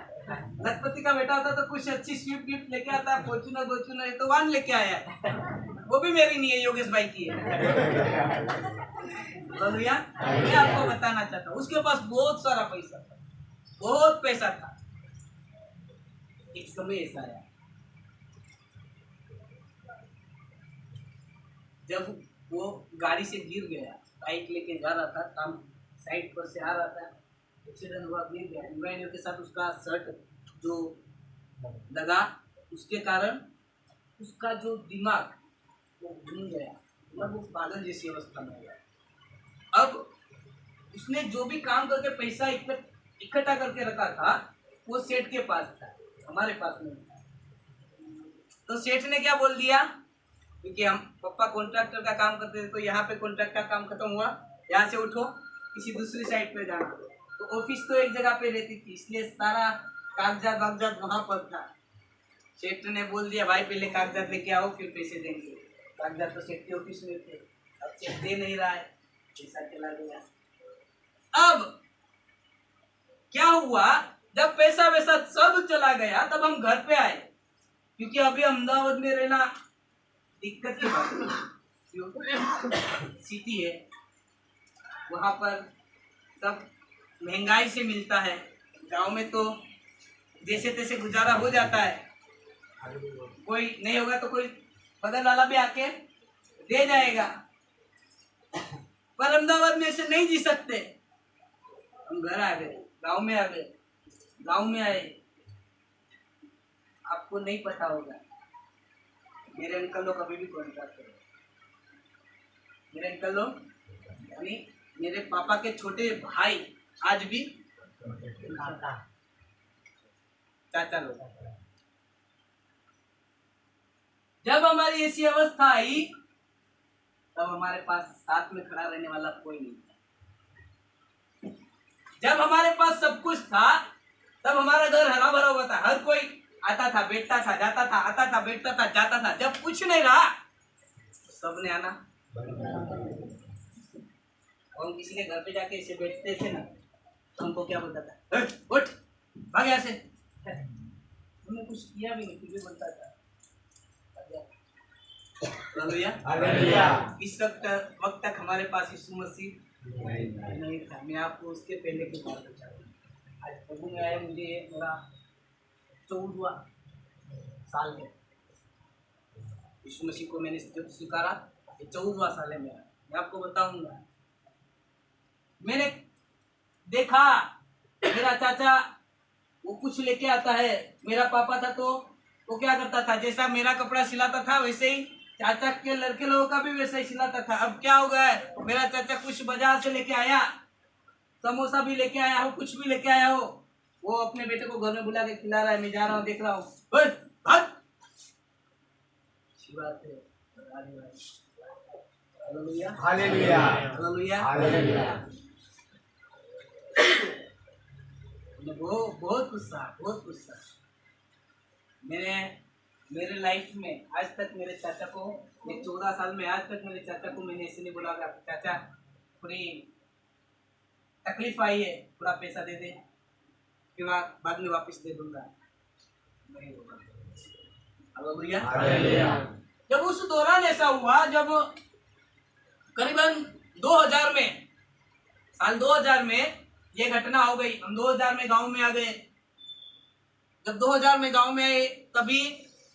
लखपति का बेटा होता तो कुछ अच्छी स्विफ्ट गिफ्ट लेके आता, फॉर्च्यूनर तो वन लेके आया, वो भी मेरी नहीं है, योगेश भाई की है। हालेलुया। मैं आपको बताना चाहता हूँ उसके पास बहुत सारा पैसा था, बहुत पैसा था। एक समय ऐसा आया जब वो गाड़ी से गिर गया, बाइक लेके जा रहा था, काम साइड पर से आ रहा था, एक्सीडेंट हुआ, गिर गया। डिवाइडर के साथ उसका शर्ट जो लगा, उसके कारण उसका जो दिमाग वो घूम गया, मतलब वो पागल जैसी अवस्था में गया। अब उसने जो भी काम करके पैसा इकट्ठा करके रखा था वो सेठ के पास था, हमारे पास नहीं था। तो सेठ ने क्या बोल दिया, क्योंकि हम पापा कॉन्ट्रैक्टर का काम करते थे, तो यहाँ पे कॉन्ट्रैक्ट का काम खत्म हुआ, यहाँ से उठो किसी दूसरी साइड पे जाना। तो ऑफिस तो एक जगह पे रहती थी, इसलिए सारा कागजात वहाँ पर था। सेठ ने बोल दिया भाई पहले कागजात लेके आओ फिर पैसे देंगे। कागजात तो सेठ के ऑफिस में थे, अब सेठ दे नहीं रहा है, पैसा चला गया। अब क्या हुआ, जब पैसा वैसा सब चला गया तब हम घर पे आए, क्योंकि अभी अहमदाबाद में रहना दिक्कत की बात है। क्यों? सिटी है, वहाँ पर सब महंगाई से मिलता है। गांव में तो जैसे तैसे गुजारा हो जाता है, कोई नहीं होगा तो कोई बगल वाला भी आके दे जाएगा। पर अहमदाबाद में ऐसे नहीं जी सकते। हम घर आ गए, गांव में आ गए। गांव में आए, आपको नहीं पता होगा, मेरे अंकल लोग अभी भी कॉन्ट्रैक्ट कर, मेरे अंकल लोग यानी मेरे पापा के छोटे भाई आज भी चाचा लोग। जब हमारी ऐसी अवस्था आई तब हमारे पास साथ में खड़ा रहने वाला कोई नहीं था। जब हमारे पास सब कुछ था तब हमारा घर हरा भरा हुआ था। हर कोई आता था, बैठता था, जाता था, आता था, बैठता था, जाता था। जब कुछ नहीं रहा सबने आना। हम किसी के घर पे जाके ऐसे बैठते थे ना, तो हमको क्या बोलता था, उठ भाग यहाँ से। हमने कुछ किया भी नहीं, फिर भी बोलता था। हालेलुया। इस वक्त तक हमारे पास यीशु मसीह नहीं था। मैं आपको उसके पहले की बात बता रहा हूँ। आज प्रभु में आया, मुझे मेरा 14वां साल है। यीशु मसीह को मैंने जब स्वीकारा, ये 14वां साल है मेरा। मैं आपको बताऊंगा, मैंने देखा मेरा चाचा वो कुछ लेके आता है। मेरा पापा था तो वो क्या करता था, जैसा मेरा कपड़ा सिलाता था वैसे ही चाचा के लड़के लोगों का भी वैसे ही सिलाता था। अब क्या हो गया है, मेरा चाचा कुछ बाजार से लेके आया, समोसा भी लेके आया हो, कुछ भी लेके आया हो, वो अपने बेटे को घर में बुला के खिला रहा है। मैं जा रहा हूँ, देख रहा हूँ, बात है। Hallelujah, hallelujah, hallelujah, hallelujah. बहुत गुस्सा। मेरे लाइफ में आज तक मेरे चाचा को, ये 14 साल में आज तक मेरे चाचा को मैंने ऐसे नहीं बोला चाचा थोड़ी तकलीफ आई है, थोड़ा पैसा दे दे, फिर बाद में वापस दे दूंगा, नहीं होगा। हालेलुया। जब उस दौरान ऐसा हुआ, जब करीबन 2000 में, साल 2000 में ये घटना हो गई। हम 2000 में गांव में आ गए। जब 2000 में गांव में आए तभी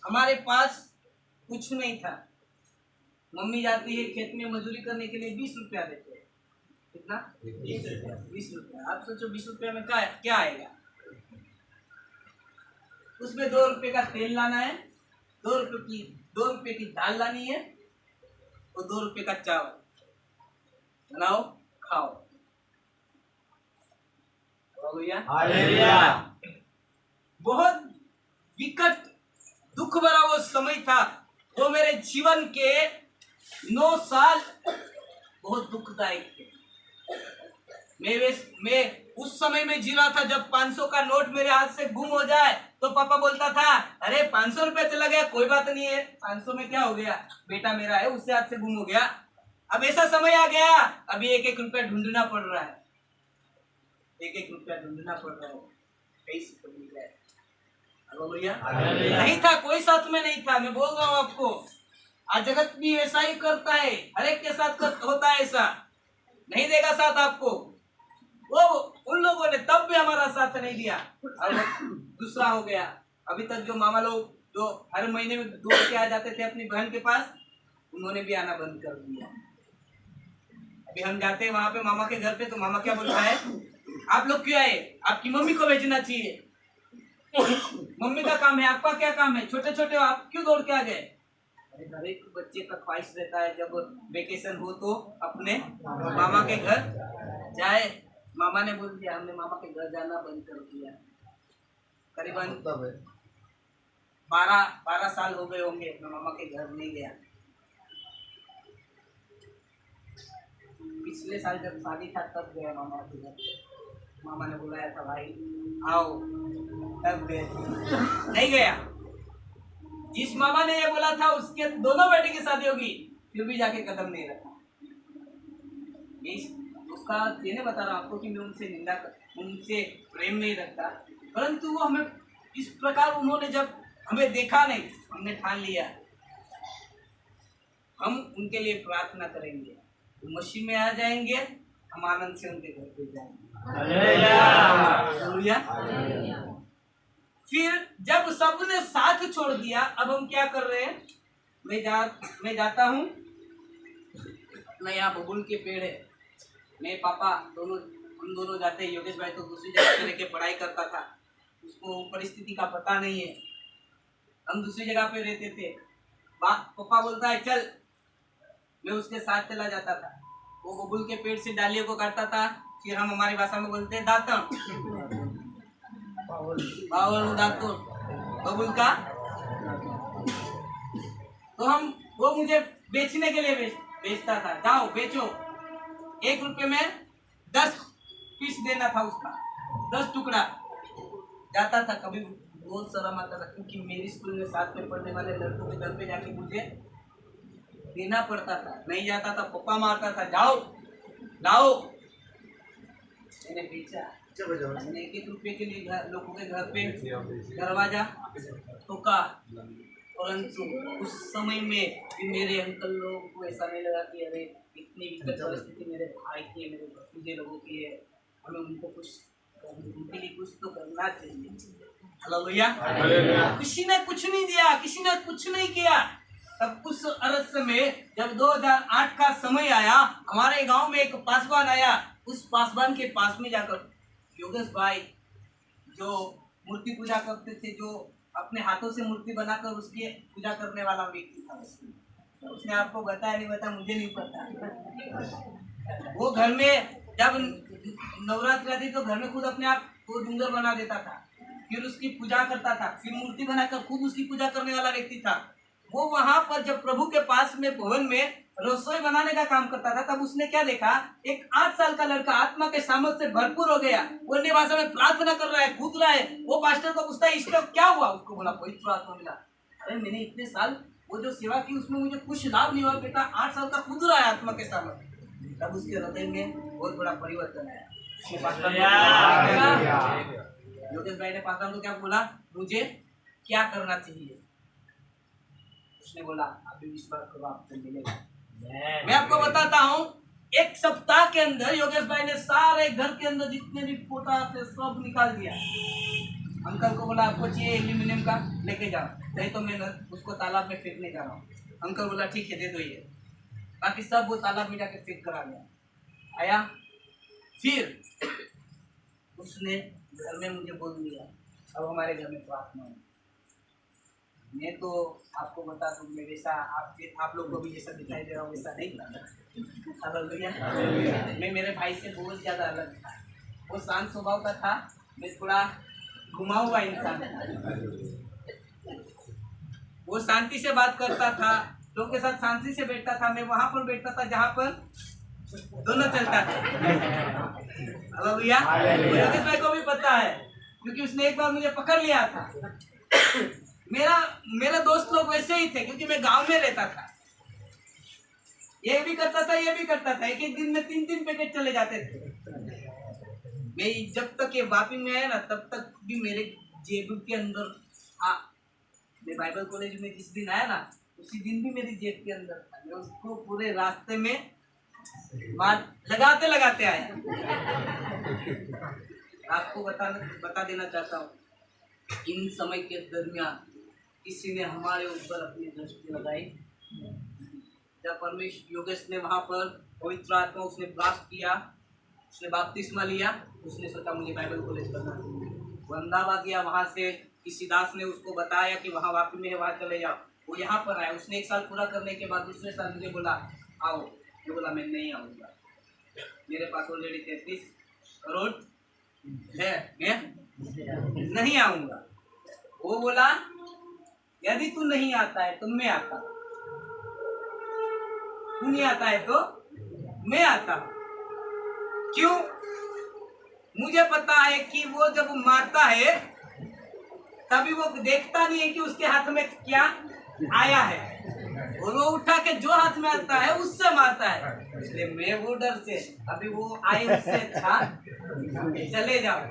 हमारे पास कुछ नहीं था। मम्मी जाती है खेत में मजदूरी करने के लिए, 20 रुपया देते हैं। कितना? 20 रुपया। आप सोचो 20 रुपया में क्या आएगा। उसमें 2 रुपये का तेल लाना है, 2 रुपये की दाल लानी है और 2 रुपये का चावल। बनाओ खाओ। हालेलुया। बहुत विकट दुख भरा वो समय था। वो मेरे जीवन के 9 साल बहुत दुखदायक थे। मैं उस समय में जी रहा था जब 500 का नोट मेरे हाथ से गुम हो जाए तो पापा बोलता था, अरे 500 रुपया चला गया, कोई बात नहीं है, 500 में क्या हो गया, बेटा मेरा है, उससे हाथ से गुम हो गया। अब ऐसा समय आ गया, अभी 1-1 रुपया ढूंढना पड़ रहा है, 1-1 रुपया ढूंढना पड़ रहा है, कैसे तो मिल जाए। नहीं था, कोई साथ में नहीं था। मैं बोल रहा हूँ आपको, आज जगत भी ऐसा ही करता है, हर एक के साथ होता है ऐसा। नहीं देगा साथ आपको। वो उन लोगों ने तब भी हमारा साथ नहीं दिया। और दूसरा हो गया, अभी तक जो मामा लोग जो हर महीने में दौड़ के आ जाते थे अपनी बहन के पास, उन्होंने भी आना बंद कर दिया। अभी हम जाते हैं वहां पे मामा के घर पे, तो मामा क्या बोलता है, आप लोग क्यों आए, आपकी मम्मी को भेजना चाहिए, मम्मी का काम है, आपका क्या काम है, छोटे छोटे हो आप क्यों दौड़ के आ गए। हर एक बच्चे का ख्वाहिश रहता है जब वेकेशन हो तो अपने मामा के घर जाए। मामा ने बोल दिया, हमने मामा के घर जाना बंद कर दिया। करीबन 12 साल हो गए होंगे मैं मामा के घर नहीं गया। पिछले साल जब शादी था तब गया मामा के घर। मामा ने बुलाया था, भाई आओ, तब गए, नहीं गया। जिस मामा ने ये बोला था उसके दोनों बेटे की शादी होगी, फिर भी जाके कदम नहीं रखा। उसका ये नहीं बता रहा आपको कि मैं उनसे प्रेम नहीं रखता, परंतु वो हमें इस प्रकार उन्होंने जब हमें देखा नहीं, हमने ठान लिया हम उनके लिए प्रार्थना करेंगे, वो मसीह में आ जाएंगे, हम आनंद से उनके घर पे जाएंगे। हालेलुया। फिर जब सबने साथ छोड़ दिया, अब हम क्या कर रहे हैं? मैं जाता हूँ अपना, यहाँ बबूल के पेड़ है, मैं पापा दोनों, हम दोनों जाते हैं। योगेश भाई तो दूसरी जगह पे रह के पढ़ाई करता था, उसको परिस्थिति का पता नहीं है, हम दूसरी जगह पे रहते थे। पापा बोलता है चल, मैं उसके साथ चला जाता था। वो बबूल के पेड़ से डालियों को काटता था, फिर हम हमारी भाषा में बोलते हैं दातम, बावल दातुर बबूल का। तो हम, वो मुझे बेचने के लिए बेचता था, जाओ बेचो, 1 रुपये में 10 पीस देना था उसका, 10 टुकड़ा। जाता था, कभी बहुत शर्म आता था, क्योंकि मेरी स्कूल में साथ में पढ़ने वाले लड़कों के घर पे जाके मुझे देना पड़ता था, नहीं जाता था, पप्पा मारता था, जाओ लाओ। मैंने बेचा, मैंने 1-1 रुपये के लिए लोगों के घर पे दरवाजा ठोका, परंतु उस समय में भी मेरे अंकल लोगों को ऐसा नहीं लगा कि अरे इतनी विकट परिस्थिति मेरे भाई की है, मेरे भतीजे लोगों की है, हमें उनको कुछ, उनके लिए कुछ तो करना चाहिए। हालेलुया। किसी ने कुछ नहीं दिया, किसी ने कुछ नहीं किया। तब उस अरस में जब 2008 का समय आया, हमारे गांव में एक पासवान आया, उस पासवान के पास में जाकर योगेश भाई जो मूर्ति पूजा करते थे, जो अपने हाथों से मूर्ति बनाकर उसकी पूजा करने वाला व्यक्ति था, उसने आपको बताया नहीं बताया मुझे नहीं पता। वो घर में जब नवरात्रि आती तो घर में खुद अपने आप को डूंगर बना देता था, फिर उसकी पूजा करता था, फिर मूर्ति बनाकर खुद उसकी पूजा करने वाला व्यक्ति था। वो वहां पर जब प्रभु के पास में भवन में रसोई बनाने का काम करता था, तब उसने क्या देखा, एक 8 साल का लड़का आत्मा के सामर्थ्य से भरपूर हो गया, वो अन्य भाषा में प्रार्थना कर रहा है, कूद रहा है। वो पास्टर को पूछता है इसका क्या हुआ, उसको बोला पवित्र आत्मा मिला। अरे मैंने इतने साल वो जो सेवा की उसमें मुझे कुछ लाभ नहीं हुआ, बेटा 8 साल का कूद रहा है आत्मा के सामर्थ्य। तब उसके हृदय में बहुत बड़ा परिवर्तन आया। योगेश भाई ने पास्टर को क्या बोला, मुझे क्या करना चाहिए? उसने बोला अभी विश्वास करो, आपको मिलेगा। मैं आपको बताता हूँ, 1 सप्ताह के अंदर योगेश भाई ने सारे घर के अंदर जितने भी पोटा थे सब निकाल दिया। अंकल को बोला आपको चाहिए एल्यूमिनियम का, लेके जाओ, नहीं तो मैं उसको तालाब में फेंकने जा रहा हूँ। अंकल बोला ठीक है दे दो ये, बाकी सब वो तालाब में जाके फेंक कर आ गया। आया फिर उसने घर में मुझे बोल दिया अब हमारे घर में प्रार्थना है। मैं तो आपको बता दूं, मैं वैसा आप लोग को भी जैसा दिखाई दे रहा हूँ वैसा नहीं था। हालेलुया। मैं मेरे भाई से बहुत ज़्यादा अलग था। वो शांत स्वभाव का था, मैं थोड़ा घुमा हुआ इंसान था। वो शांति से बात करता था, लोगों के साथ शांति से बैठता था। मैं वहाँ पर बैठता था जहाँ पर दोनों चलता था। हालेलुया। योगेश भाई को भी पता है, क्योंकि उसने एक बार मुझे पकड़ लिया था। मेरा दोस्त लोग वैसे ही थे, क्योंकि मैं गांव में रहता था। ये भी करता था, ये भी करता था। एक दिन में 3-3 पैकेट चले जाते थे। मैं जब तक ये वापी में आया ना, तब तक भी मेरे जेब के अंदर था। मैं बाइबल कॉलेज में जिस दिन आया ना, उसी दिन भी मेरी जेब के अंदर था। मैं उसको पूरे रास्ते में लगाते आया। आपको बता देना चाहता हूँ, इन समय के दरमियान किसी ने हमारे ऊपर अपनी दृष्टि लगाई। जब परमेश्वर योगेश ने वहाँ पर पवित्र आत्मा उसने ब्लास्ट किया, उसने बपतिस्मा लिया, उसने सोचा मुझे बाइबल कॉलेज करना चाहिए। वो अहमदाबाद गया, वहाँ से किसी दास ने उसको बताया कि वहाँ वापी में है, वहाँ चले जाओ। वो यहाँ पर आया। उसने 1 साल पूरा करने के बाद दूसरे साल मुझे बोला आओ। मैं बोला मैं नहीं आऊँगा, मेरे पास ऑलरेडी 33 करोड़ है, मैं नहीं आऊँगा। वो बोला यदि तू नहीं आता है तो मैं आता हूँ, तू नहीं आता है तो मैं आता हूँ। क्यों? मुझे पता है कि वो जब मारता है तभी वो देखता नहीं है कि उसके हाथ में क्या आया है, और वो उठा के जो हाथ में आता है उससे मारता है। इसलिए मैं वो डर से अभी वो आए उससे अच्छा चले जाओ।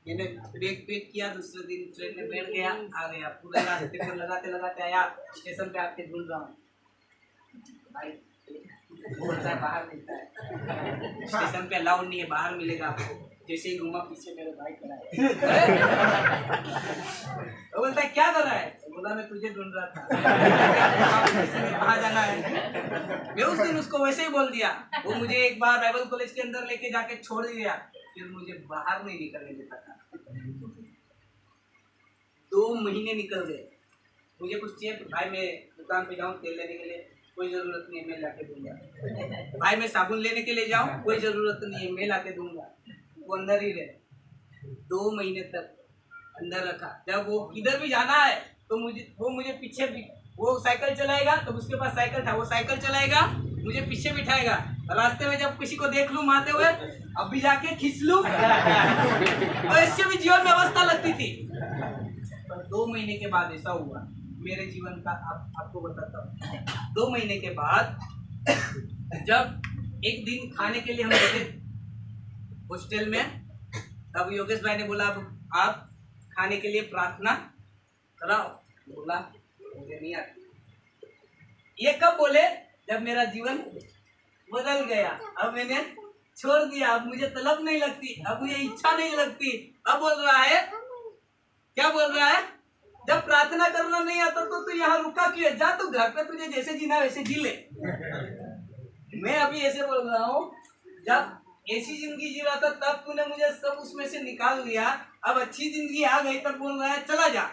मैंने बैग पैक किया, दूसरे दिन ट्रेन में बैठ गया, आ गया। पूरे रास्ते पर लगाते लगाते आया, स्टेशन पे आके ढूंढ रहा हूँ भाई, बोलता है बाहर मिलता है, स्टेशन पे अलाउड नहीं है, बाहर मिलेगा आपको। जैसे ही घूमा पीछे मेरे भाई खड़ा है, वो बोलता है क्या कर रहा है? बोला मैं तुझे ढूंढ रहा था, कहाँ जाना है। मैं उस दिन उसको वैसे ही बोल दिया। वो मुझे एक बार बाइबल कॉलेज के अंदर लेके जाके छोड़ दिया, फिर मुझे बाहर नहीं निकलने देता था। 2 महीने निकल गए। मुझे कुछ चाहिए भाई, मैं दुकान पे जाऊँ तेल लेने के लिए, कोई जरूरत नहीं है, मैं लाके दूंगा। भाई मैं साबुन लेने के लिए जाऊँ, कोई जरूरत नहीं है, मैं लाके दूंगा। वो अंदर ही रहे 2 महीने तक अंदर रखा। जब वो किधर भी जाना है तो मुझे पीछे भी, वो साइकिल चलाएगा तो उसके पास साइकिल था, वो साइकिल चलाएगा, मुझे पीछे बिठाएगा। रास्ते में जब किसी को देख लूं मारते हुए, अब भी जाके खींच लूं। तो इससे भी जीवन में अवस्था लगती थी। पर 2 महीने के बाद ऐसा हुआ मेरे जीवन का, आपको बताता हूँ। 2 महीने के बाद जब एक दिन खाने के लिए हम गए हॉस्टल में, तब योगेश भाई ने बोला अब आप खाने के लिए प्रार्थना कराओ। बोला मुझे नहीं आती। ये कब बोले? जब मेरा जीवन बदल गया। अब मैंने छोड़ दिया, अब मुझे तलब नहीं लगती, अब मुझे इच्छा नहीं लगती। अब बोल रहा है, क्या बोल रहा है? जब प्रार्थना करना नहीं आता तो तू यहाँ रुका क्यों है? जा तू घर पे, तुझे जैसे जीना वैसे जी ले। मैं अभी ऐसे बोल रहा हूँ, जब ऐसी जिंदगी जी रहा था तब तूने मुझे सब उसमें से निकाल दिया, अब अच्छी जिंदगी आ गई तब बोल रहा है चला जा।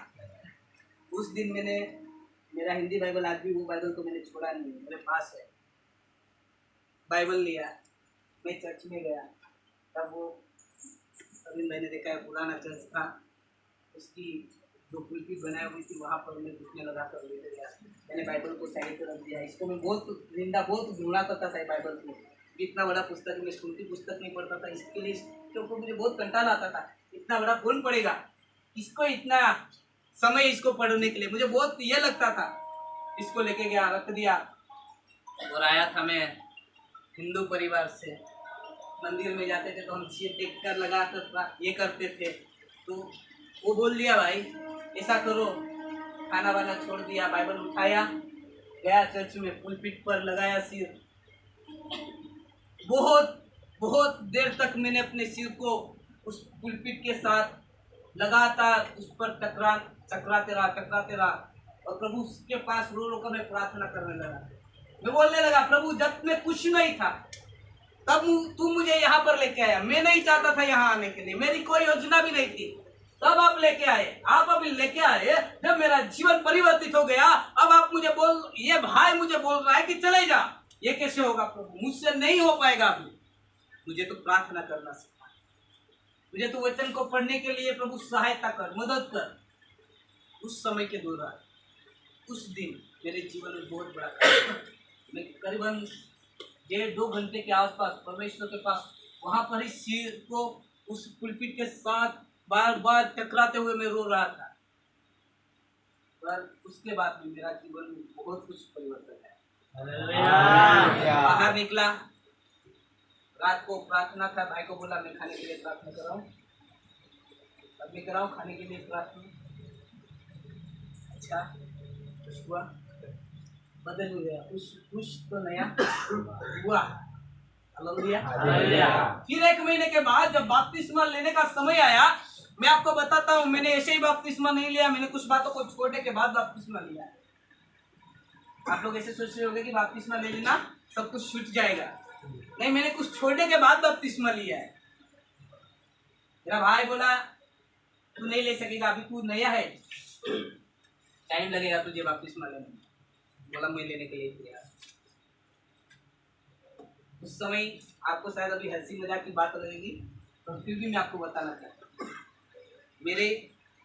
उस दिन मैंने, मेरा हिंदी बाइबल आज भी, वो बाइबल तो मैंने छोड़ा नहीं, मेरे पास है। बाइबल लिया, मैं चर्च में गया, तब वो अभी मैंने देखा है पुराना चर्च था, उसकी जो पुलपीट बनाई हुई थी वहाँ पर मैं घुटने लगा कर लेते गया। मैंने बाइबल को साइड पर रख दिया। इसको मैं बहुत ढूंढा करता था बाइबल को। इतना बड़ा पुस्तक, मैं सुनती पुस्तक नहीं पढ़ता था, इसके लिए इसके ऊपर मुझे बहुत कंटाला आता था। इतना बड़ा कौन पढ़ेगा, इसको इतना समय इसको पढ़ने के लिए, मुझे बहुत ये लगता था। इसको लेके गया, रख दिया। और आया था मैं हिंदू परिवार से, मंदिर में जाते थे तो हम सिर टेक कर लगा कर ये करते थे। तो वो बोल दिया भाई ऐसा करो, खाना वाना छोड़ दिया, बाइबल उठाया, गया चर्च में, पुलपिट पर लगाया सिर। बहुत देर तक मैंने अपने सिर को उस पुलपिट के साथ लगातार उस पर टकराते रहा। और प्रभु के पास रो रो कर मैं प्रार्थना करने लगा। मैं बोलने लगा, प्रभु जब मैं कुछ नहीं था तब तू मुझे यहाँ पर लेके आया। मैं नहीं चाहता था यहाँ आने के लिए, मेरी कोई योजना भी नहीं थी, तब आप लेके आए। आप अभी लेके आए जब मेरा जीवन परिवर्तित हो गया। अब आप मुझे ये भाई मुझे बोल रहा है कि चले जा। ये कैसे होगा प्रभु, मुझसे नहीं हो पाएगा। अभी मुझे तो प्रार्थना करना सिखा, मुझे तो वचन को पढ़ने के लिए प्रभु सहायता कर, मदद कर। उस समय के दौरान, उस दिन मेरे जीवन में बहुत बड़ा मैं करीबन 1.5-2 घंटे के आसपास परमेश्वर के पास वहां पर ही सिर को उस पुलपिट के साथ बार बार टकराते हुए मैं रो रहा था। पर उसके बाद में मेरा जीवन में बहुत कुछ परिवर्तन है। बाहर निकला, रात को प्रार्थना था, भाई को बोला मैं खाने के लिए प्रार्थना कराऊं, अब मैं कराऊं खाने के लिए प्रार्थना। अच्छा कुछ हुआ, बदल हो गया, कुछ तो नया हुआ। हालेलुया। फिर 1 महीने के बाद जब बपतिस्मा लेने का समय आया, मैं आपको बताता हूँ, मैंने ऐसे ही बपतिस्मा नहीं लिया, मैंने कुछ बातों को छोड़ने के बाद बपतिस्मा लिया। आप लोग ऐसे सोच रहे होंगे कि बपतिस्मा ले लेना सब कुछ छूट जाएगा। नहीं, मैंने कुछ छोड़ने के बाद बपतिस्मा लिया है। मेरा भाई बोला तू नहीं ले सकेगा, अभी तू नया है, टाइम लगेगा तुझे बपतिस्मा लेने में। बोला मैं लेने के लिए तैयार। उस समय आपको शायद अभी हंसी मजाक की बात लगेगी, तो फिर भी मैं आपको बताना चाहता हूँ।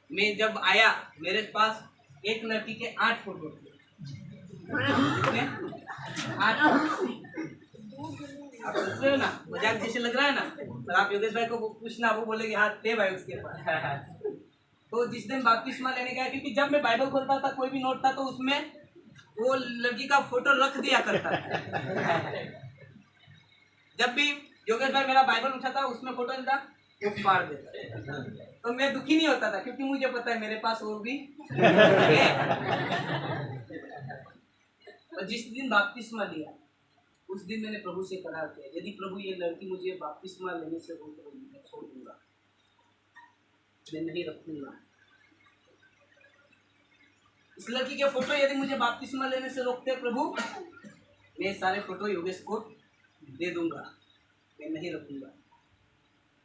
मैं जब आया, मेरे पास एक लड़की के 8 फोटो थे। 8 आप सोच रहे हो ना, मजाक जैसे लग रहा है ना, पर आप योगेश भाई को पूछना, वो बोलेंगे हाँ थे भाई उसके पास। तो जिस दिन बपतिस्मा लेने गया, क्योंकि जब मैं बाइबल खोलता था कोई भी नोट था तो उसमें वो लड़की का फोटो रख दिया करता था। जब भी योगेश भाई मेरा बाइबल उठाता उसमें फोटो था, वो फाड़ देता। तो मैं दुखी नहीं होता था क्योंकि मुझे पता है मेरे पास और भी और जिस दिन बपतिस्मा लिया उस दिन मैंने प्रभु से करार किया, यदि प्रभु ये लड़की मुझे बपतिस्मा लेने से रोक रही है, मैं छोड़ दूंगा, मैं नहीं रखूंगा। इस लड़की के फोटो यदि मुझे बपतिस्मा लेने से रोकते प्रभु, मैं सारे फोटो योगेश को दे दूंगा, मैं नहीं रखूंगा।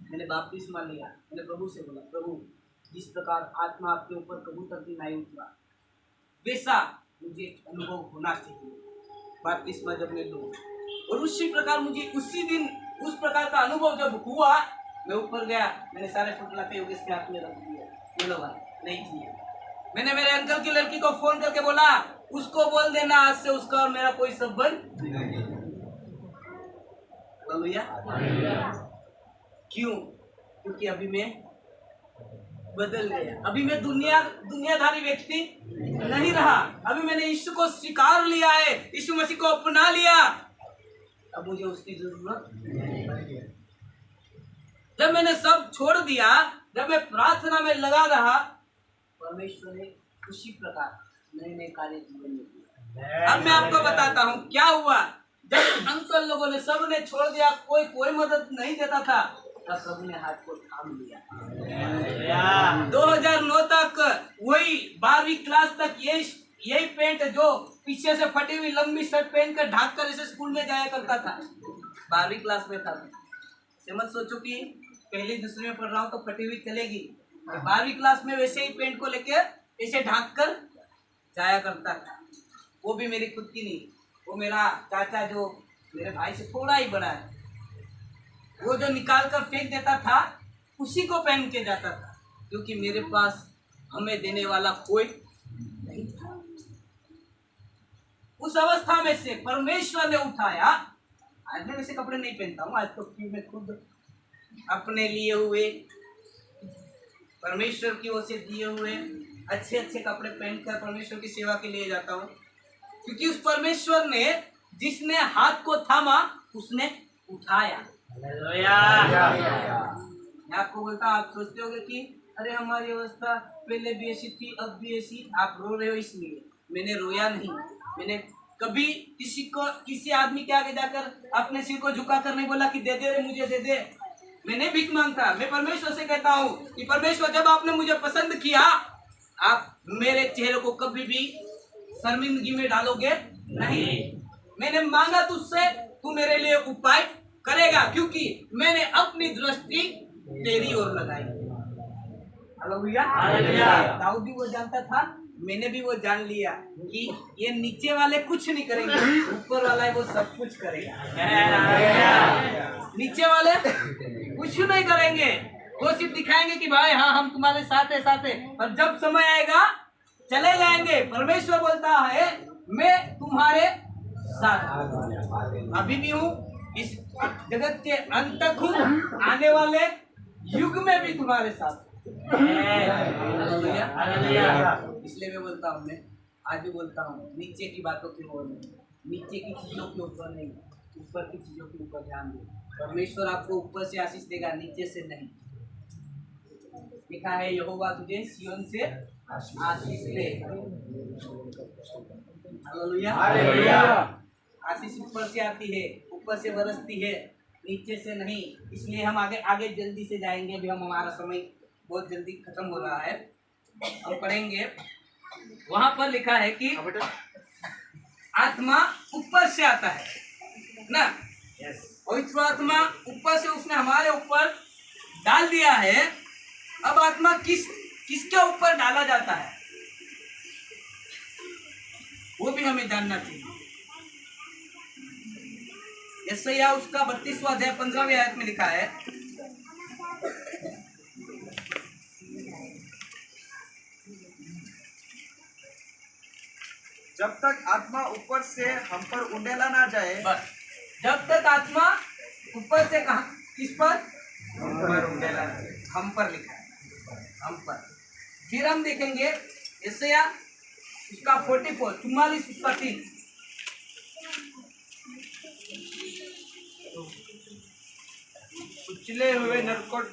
मैंने बपतिस्मा लिया, मैंने प्रभु से बोला, प्रभु जिस प्रकार आत्मा आपके ऊपर कबूतर तक भी नहीं उतरा वैसा मुझे अनुभव होना चाहिए बपतिस्मा जब मैं लूँ। और उसी प्रकार मुझे उसी दिन उस प्रकार का अनुभव जब हुआ, मैं ऊपर गया, मैंने सारे फोटो लाके योगेश के हाथ में रख दिए, ये लो भाई नहीं चाहिए। मैंने मेरे अंकल की लड़की को फोन करके बोला, उसको बोल देना आज से उसका और मेरा कोई संबंध नहीं। क्यों? क्योंकि अभी मैं बदल गया, अभी मैं दुनियादारी व्यक्ति नहीं रहा, अभी मैंने यीशु को स्वीकार लिया है, यीशु मसीह को अपना लिया, अब मुझे उसकी जरूरत नहीं है। जब मैंने सब छोड़ दिया, जब मैं प्रार्थना में लगा रहा, परमेश्वर ने उसी प्रकार नए नए कार्य जीवन में किया। अब मैं आपको बताता हूँ क्या हुआ। जब अंकल लोगों ने सब ने छोड़ दिया, कोई मदद नहीं देता था, तब प्रभु ने हाथ को थाम लिया। 2009 तक वही 12वीं क्लास तक यही पेंट जो पीछे से फटी हुई लंबी शर्ट पहन कर ढाक कर इसे स्कूल में जाया करता था। 12वीं क्लास में था, से मत सोचो कि पहली दूसरी में पढ़ रहा हूँ तो फटी हुई चलेगी। 12वीं क्लास में वैसे ही पेंट को लेके ऐसे ढाक कर जाया करता था। वो भी मेरी खुद की नहीं, वो मेरा चाचा जो मेरे भाई से थोड़ा ही बड़ा है, वो जो निकाल कर फेंक देता था उसी को पहन के जाता था, क्योंकि मेरे पास हमें देने वाला कोई नहीं था। उस अवस्था में से परमेश्वर ने उठाया। आज मैं वैसे कपड़े नहीं पहनता हूँ, आज तो मैं खुद अपने लिए हुए परमेश्वर की ओर से दिए हुए अच्छे अच्छे कपड़े पहनकर परमेश्वर की सेवा के लिए जाता हूँ, क्योंकि उस परमेश्वर ने जिसने हाथ को थामा उसने उठाया। मैं आपको बोलता हूँ, आप सोचते होगे कि अरे हमारी अवस्था पहले भी ऐसी थी अब भी ऐसी, आप रो रहे हो इसलिए। मैंने रोया नहीं, मैंने कभी किसी आदमी के आगे जाकर अपने सिर को झुका कर नहीं बोला कि दे दे रे मुझे दे दे। मैंने भीख मांगता। मैं परमेश्वर से कहता हूँ कि परमेश्वर जब आपने मुझे पसंद किया, आप मेरे चेहरे को कभी भी शर्मिंदगी में डालोगे नहीं। मैंने मांगा तुझसे, तू मेरे लिए उपाय करेगा, क्योंकि मैंने अपनी दृष्टि तेरी ओर लगाई। हालेलुया। दाऊद भी वो जानता था, मैंने भी वो जान लिया कि ये नीचे वाले कुछ नहीं करेंगे, ऊपर वाला है वो सब कुछ करेगा। नीचे वाले कुछ नहीं करेंगे, वो सिर्फ दिखाएंगे कि भाई हाँ हम तुम्हारे साथ है, और जब समय आएगा चले जाएंगे। परमेश्वर बोलता है मैं तुम्हारे साथ अभी भी हूँ, इस जगत के अंत तक हूँ, आने वाले युग में भी तुम्हारे साथ। इसलिए मैं बोलता हूँ, मैं आज भी बोलता हूँ, नीचे की बातों की ओर नहीं, नीचे की चीजों के ऊपर नहीं, ऊपर की चीजों के ऊपर ध्यान दो। परमेश्वर आपको ऊपर से आशीष देगा, नीचे से नहीं। लिखा है यहोवा तुझे सिय्योन से आशीष दे। हालेलुया। आशीष ऊपर से आती है, ऊपर से बरसती है, नीचे से नहीं। इसलिए हम आगे जल्दी से जाएंगे। अभी हमारा समय बहुत जल्दी खत्म हो रहा है, हम पढ़ेंगे। वहां पर लिखा है कि आत्मा ऊपर से आता है ना, पवित्र आत्मा ऊपर से उसने हमारे ऊपर डाल दिया है। अब आत्मा किसके ऊपर डाला जाता है वो भी हमें जानना चाहिए। यशायाह उसका 32वां अध्याय 15वें आयत में लिखा है, जब तक आत्मा ऊपर से हम पर उंडेला ना जाए। बस जब तक आत्मा ऊपर से कहा, किस पर? हम पर उंडेला ना जाए। हम पर लिखा है, हम पर। फिर हम देखेंगे यशायाह उसका 44 उसका 3। कुचले हुए नरकट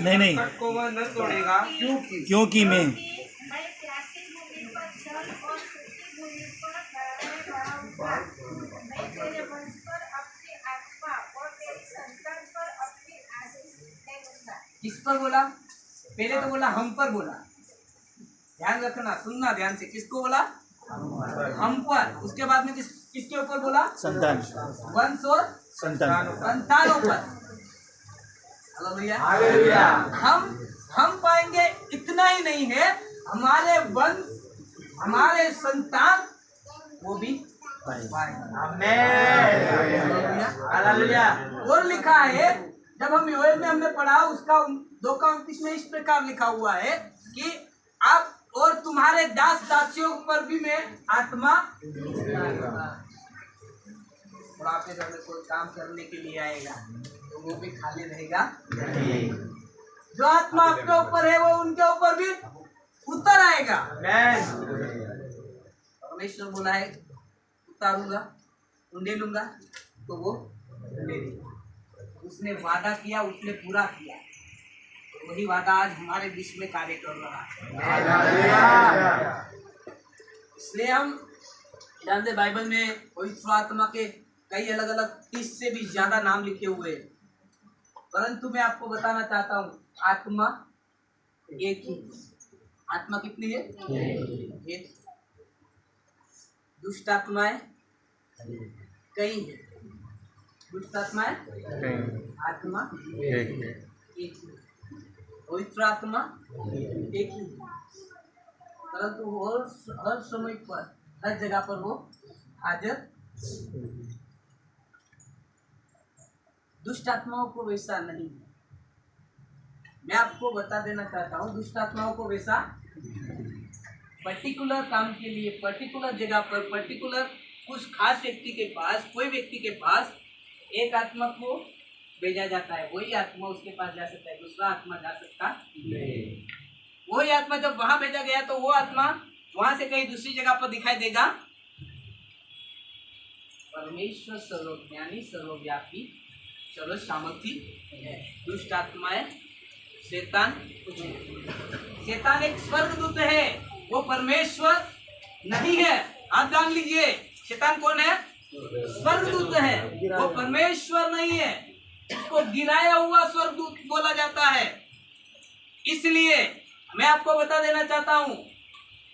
नहीं। नरकट को वह न तोड़ेगा, क्योंकि मैं मैं प्यासी भूमि पर जल और सूखी भूमि पर लहराऊंगा। मैं तेरे वंश पर अपनी आत्मा और तेरी संतान पर अपनी आशीष दूंगा। किस पर बोला? पहले तो बोला हम पर बोला, ध्यान रखना, सुनना ध्यान से। किसको बोला? हम पर। उसके बाद में किसके ऊपर बोला? संतान वंश और संतानों पर। हालेलुया। हम पाएंगे। इतना ही नहीं है, हमारे वंश, हमारे संतान वो भी पाएंगे। हालेलुया। और लिखा है, जब हम योएल में हमने पढ़ा, उसका 2:29 में इस प्रकार लिखा हुआ है कि आप और तुम्हारे दास दासियों पर भी मैं आत्मा और आपके घर में कोई काम करने के लिए आएगा तो वो भी खाली रहेगा। जो आत्मा आपके ऊपर है वो उनके ऊपर भी उतर आएगा। परमेश्वर बोला है उतारूंगा, उंडेलूंगा, तो वो उंडेलेगा। उसने वादा किया, उसने पूरा किया। वही वादा आज हमारे बीच में कार्य कर रहा है। इसलिए हम जानते, बाइबल में पवित्र आत्मा के कई अलग अलग 30 से भी ज्यादा नाम लिखे हुए हैं, परंतु मैं आपको बताना चाहता हूँ, आत्मा एक ही। आत्मा कितनी है? एक। दुष्ट आत्माएं कई है। दुष्ट आत्माएं, आत्मा एक ही। पवित्र आत्मा एक ही, परंतु हर समय पर, हर जगह पर वो हाजिर। दुष्ट आत्माओं को वैसा नहीं है। मैं आपको बता देना चाहता हूँ, दुष्ट आत्माओं को वैसा पर्टिकुलर काम के लिए, पर्टिकुलर जगह पर, पर्टिकुलर कुछ खास व्यक्ति के पास, कोई व्यक्ति के पास एक आत्मा को भेजा जाता है। वही आत्मा उसके पास जा सकता है, दूसरा आत्मा जा सकता नहीं। वही आत्मा जब वहां भेजा गया तो वो आत्मा वहां से कहीं दूसरी जगह पर दिखाई देगा। परमेश्वर सर्वज्ञानी, सर्वव्यापी, सर्व सामर्थी है। दुष्ट आत्माएं, शैतान एक स्वर्गदूत है, वो परमेश्वर नहीं है। आप जान लीजिए, शैतान कौन है? स्वर्गदूत है, वो परमेश्वर नहीं है। उसको गिराया हुआ स्वर्गदूत बोला जाता है। इसलिए मैं आपको बता देना चाहता हूँ,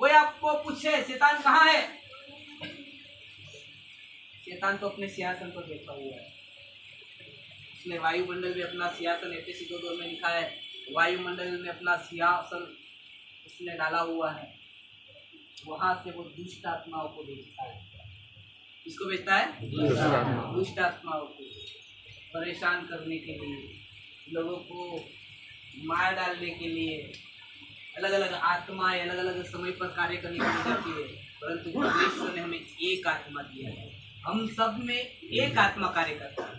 कोई आपको पूछे शैतान कहाँ है? शैतान तो अपने सिंहासन पर बैठा हुआ है। उसने वायुमंडल में अपना सिंहासन, एफएसी 2:2 में लिखा है, वायुमंडल में अपना सिंहासन उसने डाला हुआ है। वहां से वो दुष्ट आत्माओं को भेजता है। किसको भेजता है? दुष्ट आत्माओं को, परेशान करने के लिए, लोगों को मार डालने के लिए। अलग अलग आत्माएं अलग अलग समय पर कार्य करने के लिए जाती है, परंतु परमेश्वर ने हमें एक आत्मा दिया है। हम सब में एक आत्मा कार्य करता है।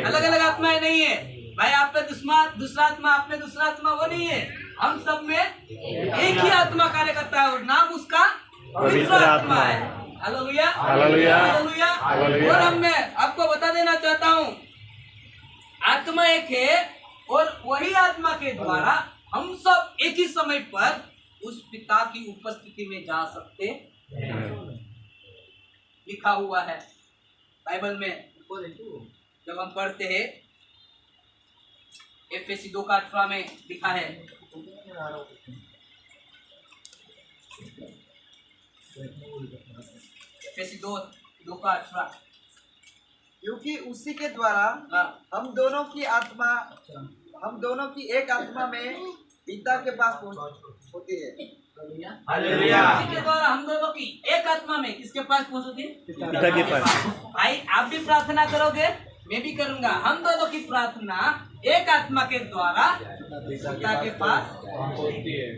अलग अलग आत्माएं नहीं है भाई। आप पे दूसरा आत्मा, आप में दूसरा आत्मा, वो नहीं है। हम सब में एक ही आत्मा कार्य करता है और नाम उसका पवित्र आत्मा है। Hallelujah, hallelujah, hallelujah. और मैं आपको बता देना चाहता हूँ, आत्मा एक है और वही आत्मा के द्वारा हम सब एक ही समय पर उस पिता की उपस्थिति में जा सकते हैं। लिखा हुआ है बाइबल में, जब हम पढ़ते हैं, एफएसी 2:18 में लिखा है, एफएसी 2:18, क्योंकि उसी के द्वारा हम दोनों की एक आत्मा में पिता के पास पहुंच होती है। हालेलुया। उसी के द्वारा हम दोनों की एक आत्मा में किसके पास पहुंच होती है? पिता के पास। भाई आप भी प्रार्थना करोगे, मैं भी करूंगा। हम दोनों की प्रार्थना एक आत्मा के द्वारा पिता के पास होती है।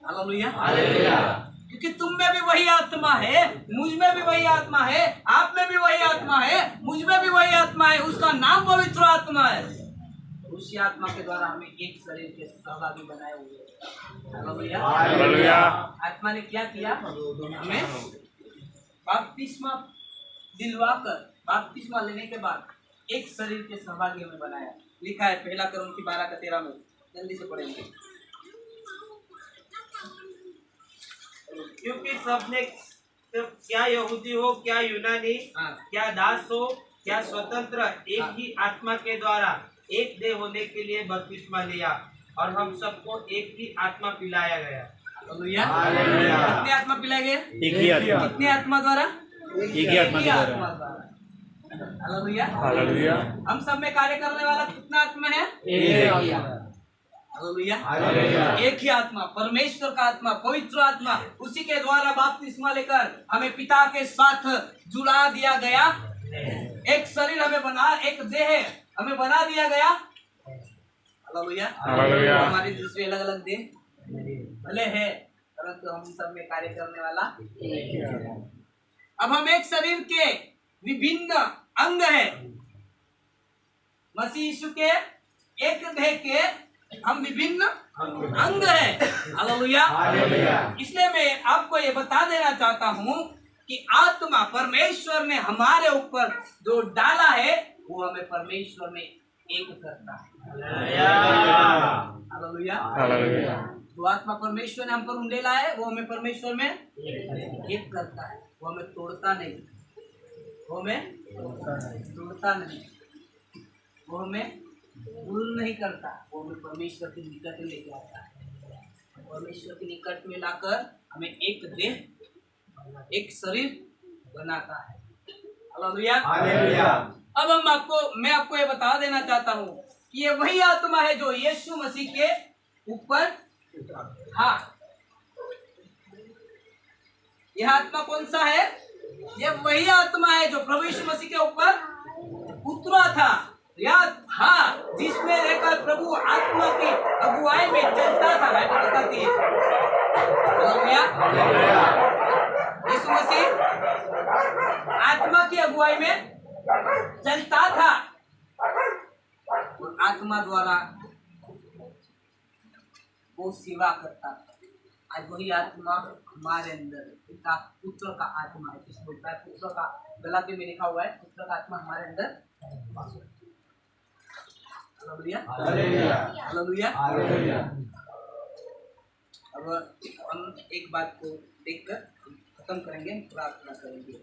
Hallelujah, hallelujah. क्योंकि तुम में भी वही आत्मा है, मुझ में भी वही आत्मा है, आप में भी वही आत्मा है, मुझ में भी वही आत्मा है। उसका नाम पवित्र आत्मा है। उसी आत्मा के द्वारा हमें एक शरीर के सहभागी बनाए हुए हैं। हालेलुया। आत्मा ने क्या किया? हमें बपतिस्मा दिलवाकर, बपतिस्मा लेने के बाद एक शरीर के सहभागी हमें बनाया। लिखा है पहला कुरिन्थी 12:13 में, जल्दी से पढ़ेंगे। क्योंकि सबने, क्या यहूदी हो क्या यूनानी, हाँ। क्या दास हो क्या स्वतंत्र, एक हाँ। ही आत्मा के द्वारा एक देह होने के लिए बपतिस्मा लिया और हम सबको एक ही आत्मा पिलाया गया। हालेलुया। हालेलुया। कितने आत्मा पिलाए गए? एक ही आत्मा, कितने आत्मा द्वारा? एक ही आत्मा के द्वारा। हालेलुया। हालेलुया। हम सब में कार्य करने वाला कितना आत्मा है? एक। हालेलुया। हालेलुया। एक ही आत्मा, परमेश्वर का आत्मा, पवित्र आत्मा, उसी के द्वारा बपतिस्मा लेकर हमें पिता के साथ जुड़ा दिया गया। एक शरीर हमें बना, एक देह हमें बना दिया गया। हालेलुया। हमारी दूसरी अलग अलग देह भले है, परंतु हम सब में कार्य करने वाला। अब हम एक शरीर के विभिन्न अंग है। मसीह यीशु के एक देह के हम विभिन्न अंग है। हालेलुया। इसलिए मैं आपको ये बता देना चाहता हूँ कि आत्मा परमेश्वर ने हमारे ऊपर जो डाला है वो हमें परमेश्वर में एक करता है। हालेलुया। जो आत्मा परमेश्वर ने हम पर उंडेला है वो हमें परमेश्वर में एक करता है। वो हमें तोड़ता नहीं, वो हमें तोड़ता नहीं, वो हमें दूर नहीं करता, वो हमें परमेश्वर के निकट में लेके आता है। परमेश्वर के निकट में लाकर हमें एक देह, एक शरीर बनाता है। हालेलुया। अब मैं आपको ये बता देना चाहता हूँ कि ये वही आत्मा है जो यीशु मसीह के ऊपर था। यह आत्मा कौन सा है? ये वही आत्मा है जो प्रभु यीशु मसीह के ऊपर उतरा था, याद था, जिसमें रहकर प्रभु आत्मा की अगुवाई में चलता था। बाइबल बताती है। हालेलुया। यीशु मसीह आत्मा की अगुवाई में चलता था और आत्मा द्वारा वो सेवा करता था। आज वही आत्मा हमारे अंदर पिता पुत्र का आत्मा है। जिसको बोलता है पुत्र का, गलाती में लिखा हुआ है पुत्र का आत्मा हमारे अंदर। हालेलुया। अब हम एक बात को देखकर खत्म करेंगे, प्रार्थना करेंगे।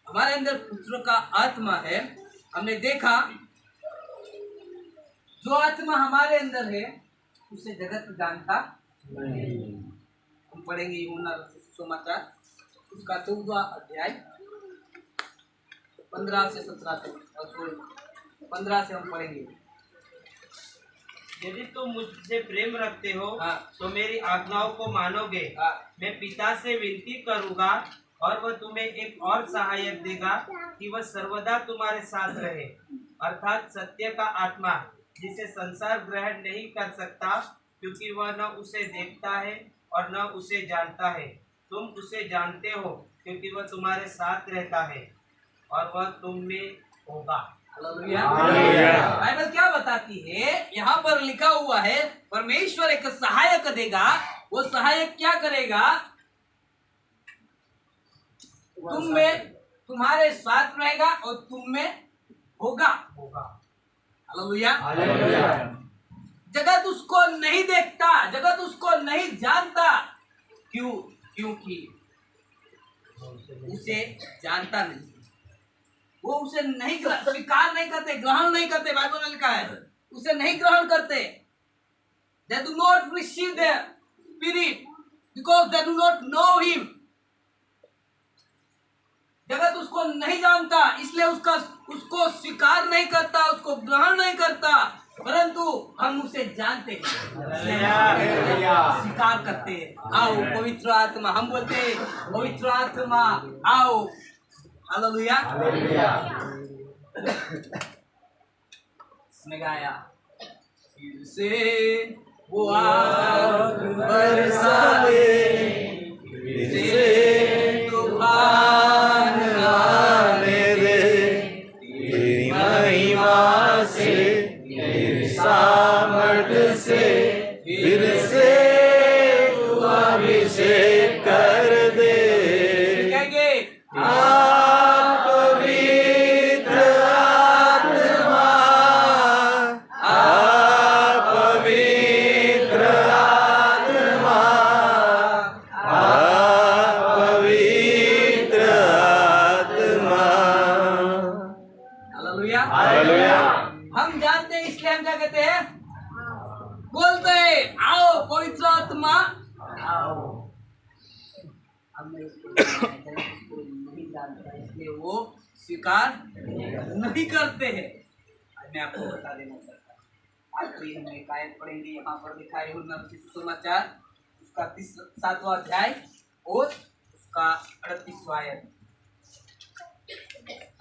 हमारे अंदर पुत्र का आत्मा है। हमने देखा जो आत्मा हमारे अंदर है उसे जगत जानता नहीं। हम पढ़ेंगे यूहन्ना सुसमाचार उसका 14वां अध्याय 15 से 17 तक, 15 से हम पढ़ेंगे। यदि तुम मुझसे प्रेम रखते हो हाँ। तो मेरी आज्ञाओं को मानोगे। हाँ। मैं पिता से विनती करूंगा और वह तुम्हें एक और सहायक देगा कि वह सर्वदा तुम्हारे साथ रहे, अर्थात सत्य का आत्मा, जिसे संसार ग्रहण नहीं कर सकता क्योंकि वह न उसे देखता है और न उसे जानता है। तुम उसे जानते हो क्योंकि वह तुम्हारे साथ रहता है और वह तुम में होगा। बाइबल क्या बताती है? यहाँ पर लिखा हुआ है परमेश्वर एक सहायक देगा। वो सहायक क्या करेगा? तुम में, तुम्हारे साथ रहेगा और तुम में होगा। हालेलुया। जगत उसको नहीं देखता, जगत उसको नहीं जानता। क्यों? क्योंकि उसे जानता नहीं, वो उसे नहीं स्वीकार नहीं करते, ग्रहण नहीं करते। बाइबल में लिखा है उसे नहीं ग्रहण करते। They do not receive the spirit because they do not know him. जगत उसको नहीं जानता, इसलिए उसको स्वीकार नहीं करता, उसको ग्रहण नहीं करता, परंतु हम उसे जानते हैं, स्वीकार करते हैं। आओ पवित्र आत्मा, हम बोलते हैं पवित्र आत्मा आओ। हालेलुया। इसने गाया फिर से वो आग बरसा दे, फिर से तूफान आने दे, तेरी महिमा से, तेरी सामर्थ से, फिर से तू अभिषेक कर दे। कहेंगे पवित्र हम जानते हैं, इसलिए हम क्या कहते हैं, बोलते हैं आओ पवित्र आत्मा आओ। हमने उसको नहीं जानता, इसलिए वो स्वीकार नहीं करते हैं। मैं आपको बता देना चाहता हूँ, आखिरी हम एक आयत पढ़ेंगे, यहाँ पर लिखा है यूहन्ना सुसमाचार उसका 7वां अध्याय और उसका 38वां आयत।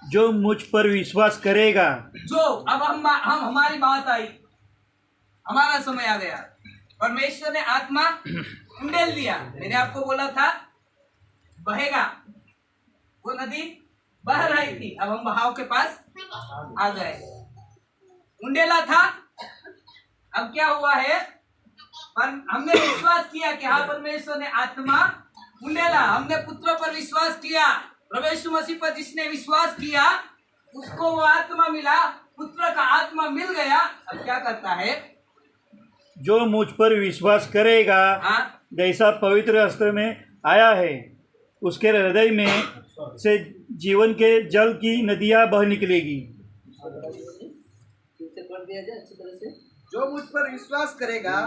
जो मुझ पर विश्वास करेगा, जो अब हम हमारी बात आई, हमारा समय आ गया, परमेश्वर ने आत्मा उंडेल दिया। मैंने आपको बोला था बहेगा, वो नदी बह रही थी, अब हम बहाव के पास आ गए। उंडेला था, अब क्या हुआ है, पर हमने विश्वास किया कि हाँ परमेश्वर ने आत्मा उंडेला। हमने पुत्र पर विश्वास किया, प्रभु यीशु मसीह पर जिसने विश्वास किया उसको वो आत्मा मिला, पुत्र का आत्मा मिल गया। अब क्या करता है, जो मुझ पर विश्वास करेगा, हाँ जैसा पवित्र अस्त्र में आया है, उसके हृदय में से जीवन के जल की नदियां बह निकलेगी। पढ़ दिया जाए अच्छी तरह से। जो मुझ पर विश्वास करेगा,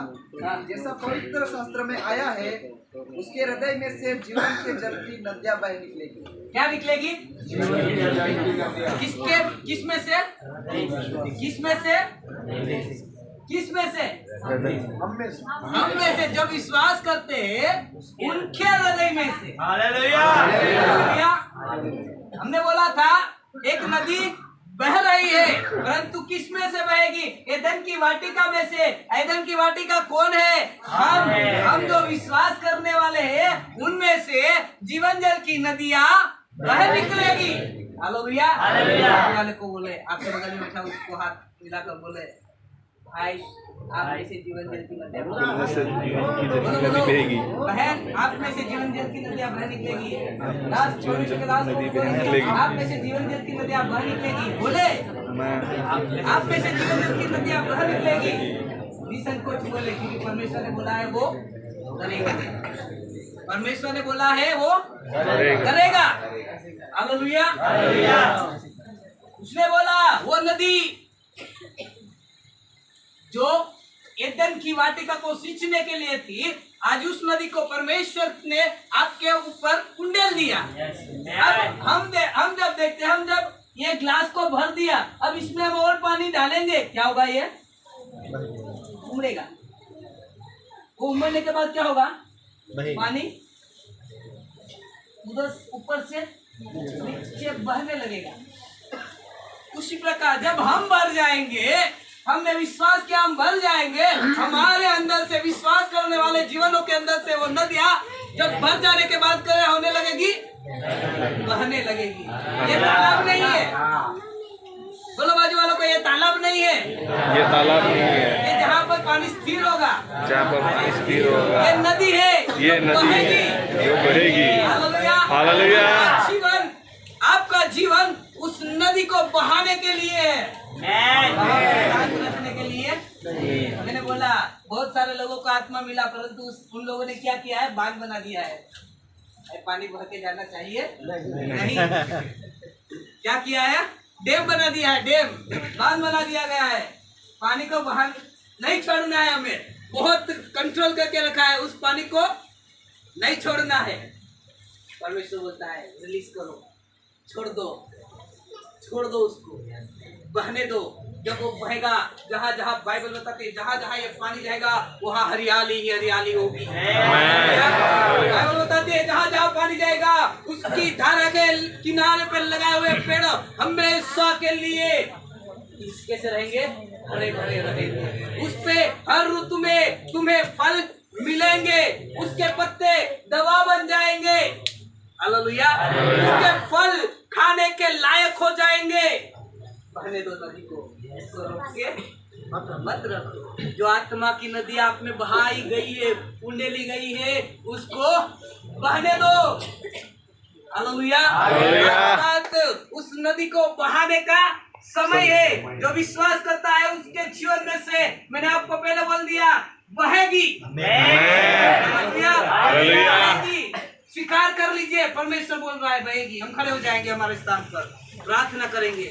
जैसा पवित्र शास्त्र में आया है, उसके हृदय में से जीवन के जल की नदियां बह निकलेगी। क्या निकलेगी? किसके, किसमें से, किसमें से, किसमें से? हम में से। जब विश्वास करते हैं उनके हृदय में से। हालेलुया। हमने बोला था एक नदी बह रही है, परंतु किस में से बहेगी? एदन की वाटिका में से। एदन की वाटिका कौन है? हम जो विश्वास करने वाले हैं उनमें से जीवन जल की नदियां बह निकलेगी। हालेलुया। वाले को बोले, आपके बगल में बैठा उसको हाथ मिलाकर बोले, भाई आप में से जीवन जल की नदियां बहेगी। बहन आप में से जीवन जल की नदियां बह निकलेगी। आप में से जीवन जल की नदियां बह निकलेगी। बोले आप में से जीवन जल की नदियां बह निकलेगी। निसंकोच बोले, क्योंकि परमेश्वर ने बोला है वो करेगा। परमेश्वर ने बोला है वो करेगा। हालेलुया। उसने बोला वो नदी जो एदन की वाटिका को सींचने के लिए थी, आज उस नदी को परमेश्वर ने आपके ऊपर उंडेल दिया। अब हम जब देखते हैं, हम जब ये ग्लास को भर दिया, अब इसमें हम और पानी डालेंगे, क्या होगा? ये उमड़ेगा। वो उमड़ने के बाद क्या होगा? पानी उधर ऊपर से नीचे बहने लगेगा। उसी प्रकार जब हम भर जाएंगे, हमने विश्वास किया हम भर जाएंगे, हमारे अंदर से विश्वास करने वाले जीवनों के अंदर से वो नदियां जब भर जाने के बाद क्या होने लगेगी? बहने लगेगी। ये तालाब नहीं है, बोलो बाजू वालों को, ये तालाब नहीं है, ये तालाब नहीं है, ये जहाँ पर पानी स्थिर होगा, जहाँ पर पानी स्थिर होगा, ये नदी है, ये नदी है जो बहेगी। हालेलुया। जीवन, आपका जीवन उस नदी को बहाने के लिए है, रखने के लिए। मैंने बोला बहुत सारे लोगों को आत्मा मिला, परंतु उन लोगों ने क्या किया है? बांध बना दिया है। पानी बह के जाना चाहिए नहीं। क्या किया है? डैम बना दिया है, डैम, बांध बना दिया गया है। पानी को बाहर नहीं छोड़ना है, हमें बहुत कंट्रोल करके रखा है, उस पानी को नहीं छोड़ना है। परमेश्वर बोलता है रिलीज करो, छोड़ दो उसको, बहने दो। जब वो बहेगा, जहाँ जहाँ बाइबल बताती है, जहाँ जहाँ ये पानी जाएगा वहाँ हरियाली ही हरियाली होगी। बाइबल बताती है जहाँ जहाँ पानी जाएगा उसकी धारा के किनारे पर लगाए हुए पेड़ हमेशा के लिए कैसे रहेंगे? हरे भरे रहेंगे। उस पे हर ऋतु में तुम्हें फल मिलेंगे, उसके पत्ते दवा बन जाएंगे। हालेलुया। उसके फल खाने के लायक हो जाएंगे। बहने दो नदी को, इसको रोक के मत रखो। जो आत्मा की नदी आप में बहाई गई है, उंडेली गई है, उसको बहने दो। हालेलुया। उस नदी को बहाने का समय है। जो विश्वास करता है उसके जीवन में से, मैंने आपको पहले बोल दिया, बहेगी। बहेगी। स्वीकार कर लीजिए, परमेश्वर बोल रहा है बहेगी। हम खड़े हो जाएंगे हमारे स्थान पर, प्रार्थना करेंगे।